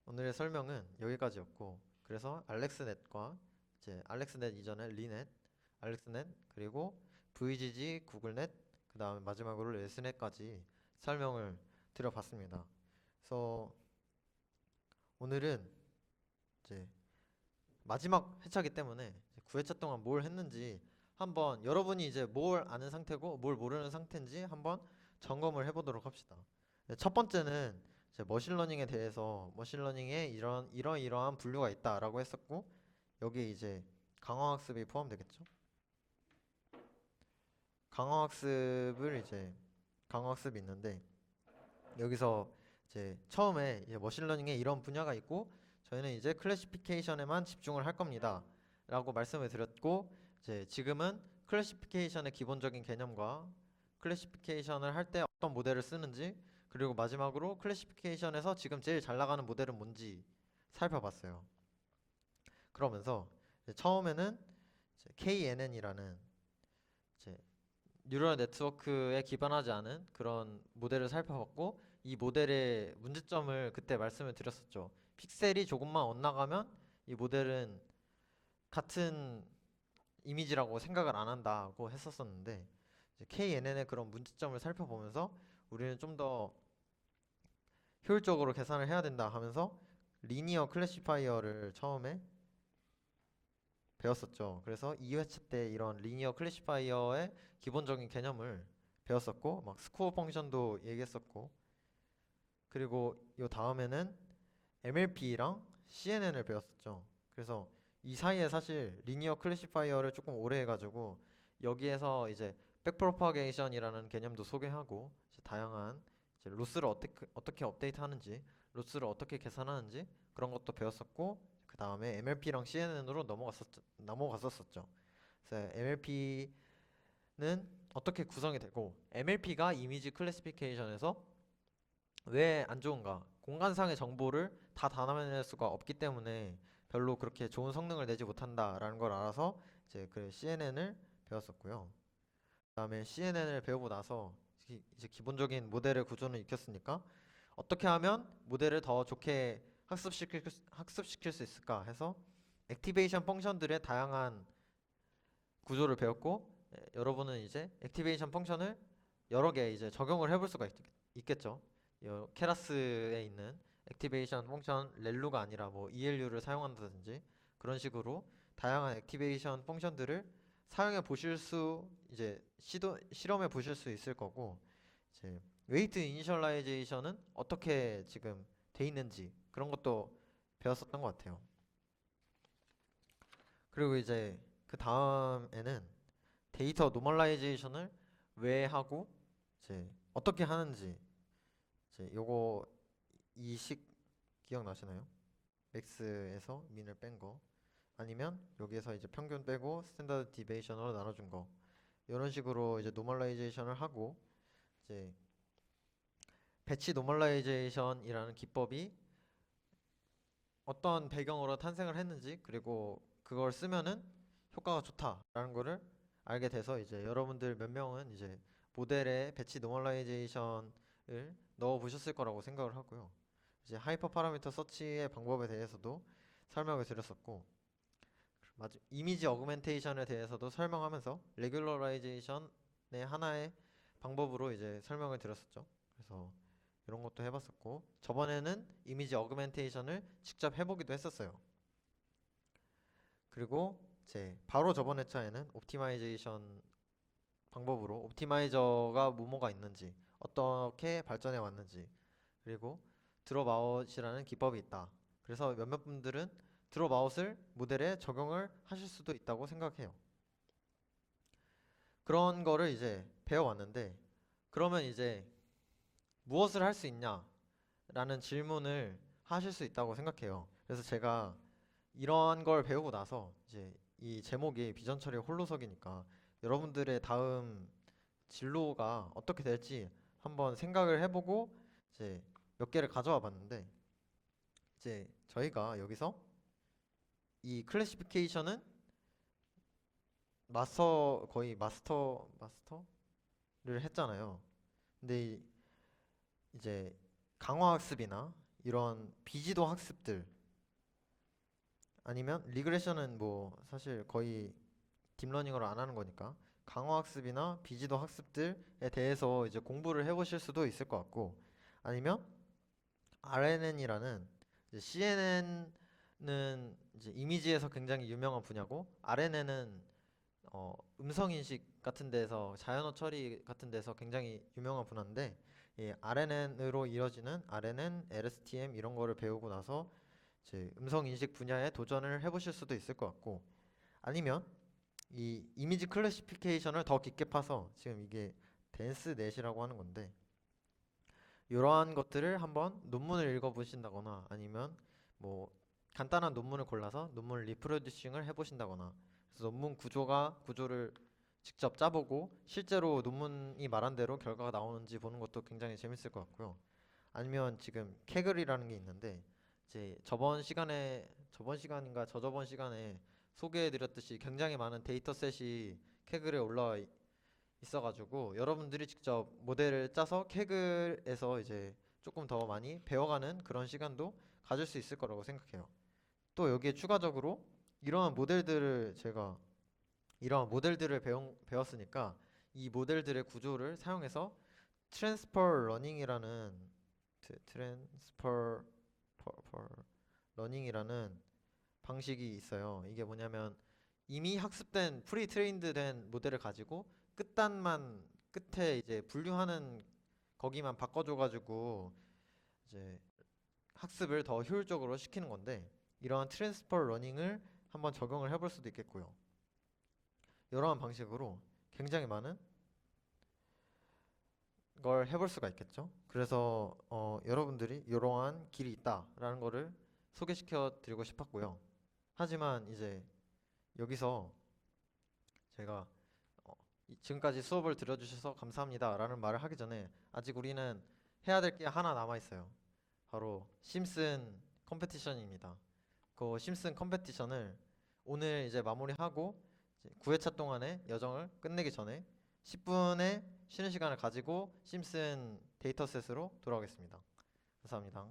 오늘의 설명은 여기까지였고, 그래서 알렉스넷과 이제 알렉스넷 이전의 리넷, 알렉스넷, 그리고 VGG, 구글넷, 그 다음에 마지막으로 레스넷까지 설명을 드려봤습니다. 그래서 오늘은 이제 마지막 회차기 때문에 9회차 동안 뭘 했는지 한번, 여러분이 이제 뭘 아는 상태고 뭘 모르는 상태인지 한번 점검을 해보도록 합시다. 첫 번째는 이제 머신러닝에 대해서, 머신러닝에 이러이러한 분류가 있다라고 했었고, 여기에 이제 강화학습이 포함되겠죠. 강화학습이 있는데, 여기서 이제 처음에 이제 머신러닝에 이런 분야가 있고 저희는 이제 클래시피케이션에만 집중을 할 겁니다 라고 말씀을 드렸고, 이제 지금은 클래시피케이션의 기본적인 개념과 클래시피케이션을 할 때 어떤 모델을 쓰는지, 그리고 마지막으로 클래시피케이션에서 지금 제일 잘 나가는 모델은 뭔지 살펴봤어요. 그러면서 이제 처음에는 이제 KNN이라는 이제 뉴럴 네트워크에 기반하지 않은 그런 모델을 살펴봤고, 이 모델의 문제점을 그때 말씀을 드렸었죠. 픽셀이 조금만 엇나가면 이 모델은 같은 이미지라고 생각을 안 한다고 했었었는데 이제 KNN의 그런 문제점을 살펴보면서 우리는 좀 더 효율적으로 계산을 해야 된다 하면서 리니어 클래시파이어를 처음에 배웠었죠. 그래서 2회차 때 이런 리니어 클래시파이어의 기본적인 개념을 배웠었고 막 스코어 펑션도 얘기했었고 그리고 요 다음에는 MLP랑 CNN을 배웠었죠. 그래서 이 사이에 사실 리니어 클래시파이어를 조금 오래 해가지고 여기에서 이제 백프로파게이션이라는 개념도 소개하고 이제 다양한 이제 로스를 어떻게 업데이트하는지 로스를 어떻게 계산하는지 그런 것도 배웠었고 그 다음에 MLP랑 CNN으로 넘어갔었죠. 그래서 MLP는 어떻게 구성이 되고 MLP가 이미지 클래시피케이션에서 왜 안 좋은가? 공간상의 정보를 다 담아낼 수가 없기 때문에 별로 그렇게 좋은 성능을 내지 못한다라는 걸 알아서 이제 그 CNN을 배웠었고요. 그다음에 CNN을 배우고 나서 이제 기본적인 모델의 구조는 익혔으니까 어떻게 하면 모델을 더 좋게 학습시킬 수 있을까 해서 액티베이션 펑션들의 다양한 구조를 배웠고 여러분은 이제 액티베이션 펑션을 여러 개 이제 적용을 해볼 수가 있겠죠. 케라스에 있는 액티베이션 펑션 렐루가 아니라 뭐 ELU를 사용한다든지 그런 식으로 다양한 액티베이션 펑션들을 사용해 보실 수 이제 실험해 보실 수 있을 거고 이제 웨이트 이니셜라이제이션은 어떻게 지금 돼 있는지 그런 것도 배웠었던 것 같아요. 그리고 이제 그 다음에는 데이터 노멀라이제이션을 왜 하고 이제 어떻게 하는지 이제 요거 이 식 기억나시나요? 맥스에서 민을 뺀 거 아니면 여기에서 이제 평균 빼고 스탠다드 디베이션으로 나눠준 거 이런 식으로 이제 노멀라이제이션을 하고 이제 배치 노멀라이제이션이라는 기법이 어떤 배경으로 탄생을 했는지 그리고 그걸 쓰면은 효과가 좋다라는 거를 알게 돼서 이제 여러분들 몇 명은 이제 모델에 배치 노멀라이제이션을 넣어 보셨을 거라고 생각을 하고요. 이제 하이퍼 파라미터 서치의 방법에 대해서도 설명을 드렸었고 이미지 어그멘테이션에 대해서도 설명하면서 레귤러라이제이션의 하나의 방법으로 이제 설명을 드렸었죠. 그래서 이런 것도 해봤었고 저번에는 이미지 어그멘테이션을 직접 해보기도 했었어요. 그리고 이제 바로 저번 회차에는 옵티마이제이션 방법으로 옵티마이저가 뭐뭐가 있는지 어떻게 발전해 왔는지 그리고 드롭아웃이라는 기법이 있다. 그래서 몇몇 분들은 드롭아웃을 모델에 적용을 하실 수도 있다고 생각해요. 그런 거를 이제 배워왔는데 그러면 이제 무엇을 할 수 있냐? 라는 질문을 하실 수 있다고 생각해요. 그래서 제가 이런 걸 배우고 나서 이제 이 제목이 비전 처리 홀로서기니까 여러분들의 다음 진로가 어떻게 될지 한번 생각을 해보고 이제 몇 개를 가져와 봤는데 이제 저희가 여기서 이 클래시피케이션은 거의 마스터를 했잖아요. 근데 이제 강화학습이나 이런 비지도 학습들 아니면 리그레션은 뭐 사실 거의 딥러닝으로 안 하는 거니까 강화학습이나 비지도 학습들에 대해서 이제 공부를 해보실 수도 있을 것 같고 아니면 RNN이라는 CNN은 이제 이미지에서 굉장히 유명한 분야고 RNN은 음성 인식 같은 데서 자연어 처리 같은 데서 굉장히 유명한 분야인데 이 RNN으로 이뤄지는 RNN, LSTM 이런 거를 배우고 나서 이제 음성 인식 분야에 도전을 해보실 수도 있을 것 같고 아니면 이 이미지 클래시피케이션을 더 깊게 파서 지금 이게 댄스넷이라고 하는 건데 이러한 것들을 한번 논문을 읽어보신다거나 아니면 뭐 간단한 논문을 골라서 논문 리프로듀싱을 해보신다거나 그래서 논문 구조를 직접 짜보고 실제로 논문이 말한 대로 결과가 나오는지 보는 것도 굉장히 재밌을 것 같고요. 아니면 지금 캐글이라는 게 있는데 이제 저번 시간인가 저저번 시간에 소개해드렸듯이 굉장히 많은 데이터셋이 캐글에 올라와 있어가지고 여러분들이 직접 모델을 짜서 캐글에서 이제 조금 더 많이 배워가는 그런 시간도 가질 수 있을 거라고 생각해요. 또 여기에 추가적으로 이러한 모델들을 배웠으니까 이 모델들의 구조를 사용해서 트랜스퍼 러닝이라는 트랜스퍼 러닝이라는 방식이 있어요. 이게 뭐냐면 이미 학습된 프리 트레인드 된 모델을 가지고 끝단만 끝에 이제 분류하는 거기만 바꿔줘가지고 이제 학습을 더 효율적으로 시키는 건데 이러한 트랜스퍼 러닝을 한번 적용을 해볼 수도 있겠고요. 이러한 방식으로 굉장히 많은 걸 해볼 수가 있겠죠. 그래서 여러분들이 이러한 길이 있다라는 거를 소개시켜 드리고 싶었고요. 하지만 이제 여기서 제가 지금까지 수업을 들어주셔서 감사합니다라는 말을 하기 전에 아직 우리는 해야 될 게 하나 남아 있어요. 바로 심슨 컴페티션입니다. 그 심슨 컴페티션을 오늘 이제 마무리하고 9회차 동안의 여정을 끝내기 전에 10분의 쉬는 시간을 가지고 심슨 데이터셋으로 돌아오겠습니다. 감사합니다.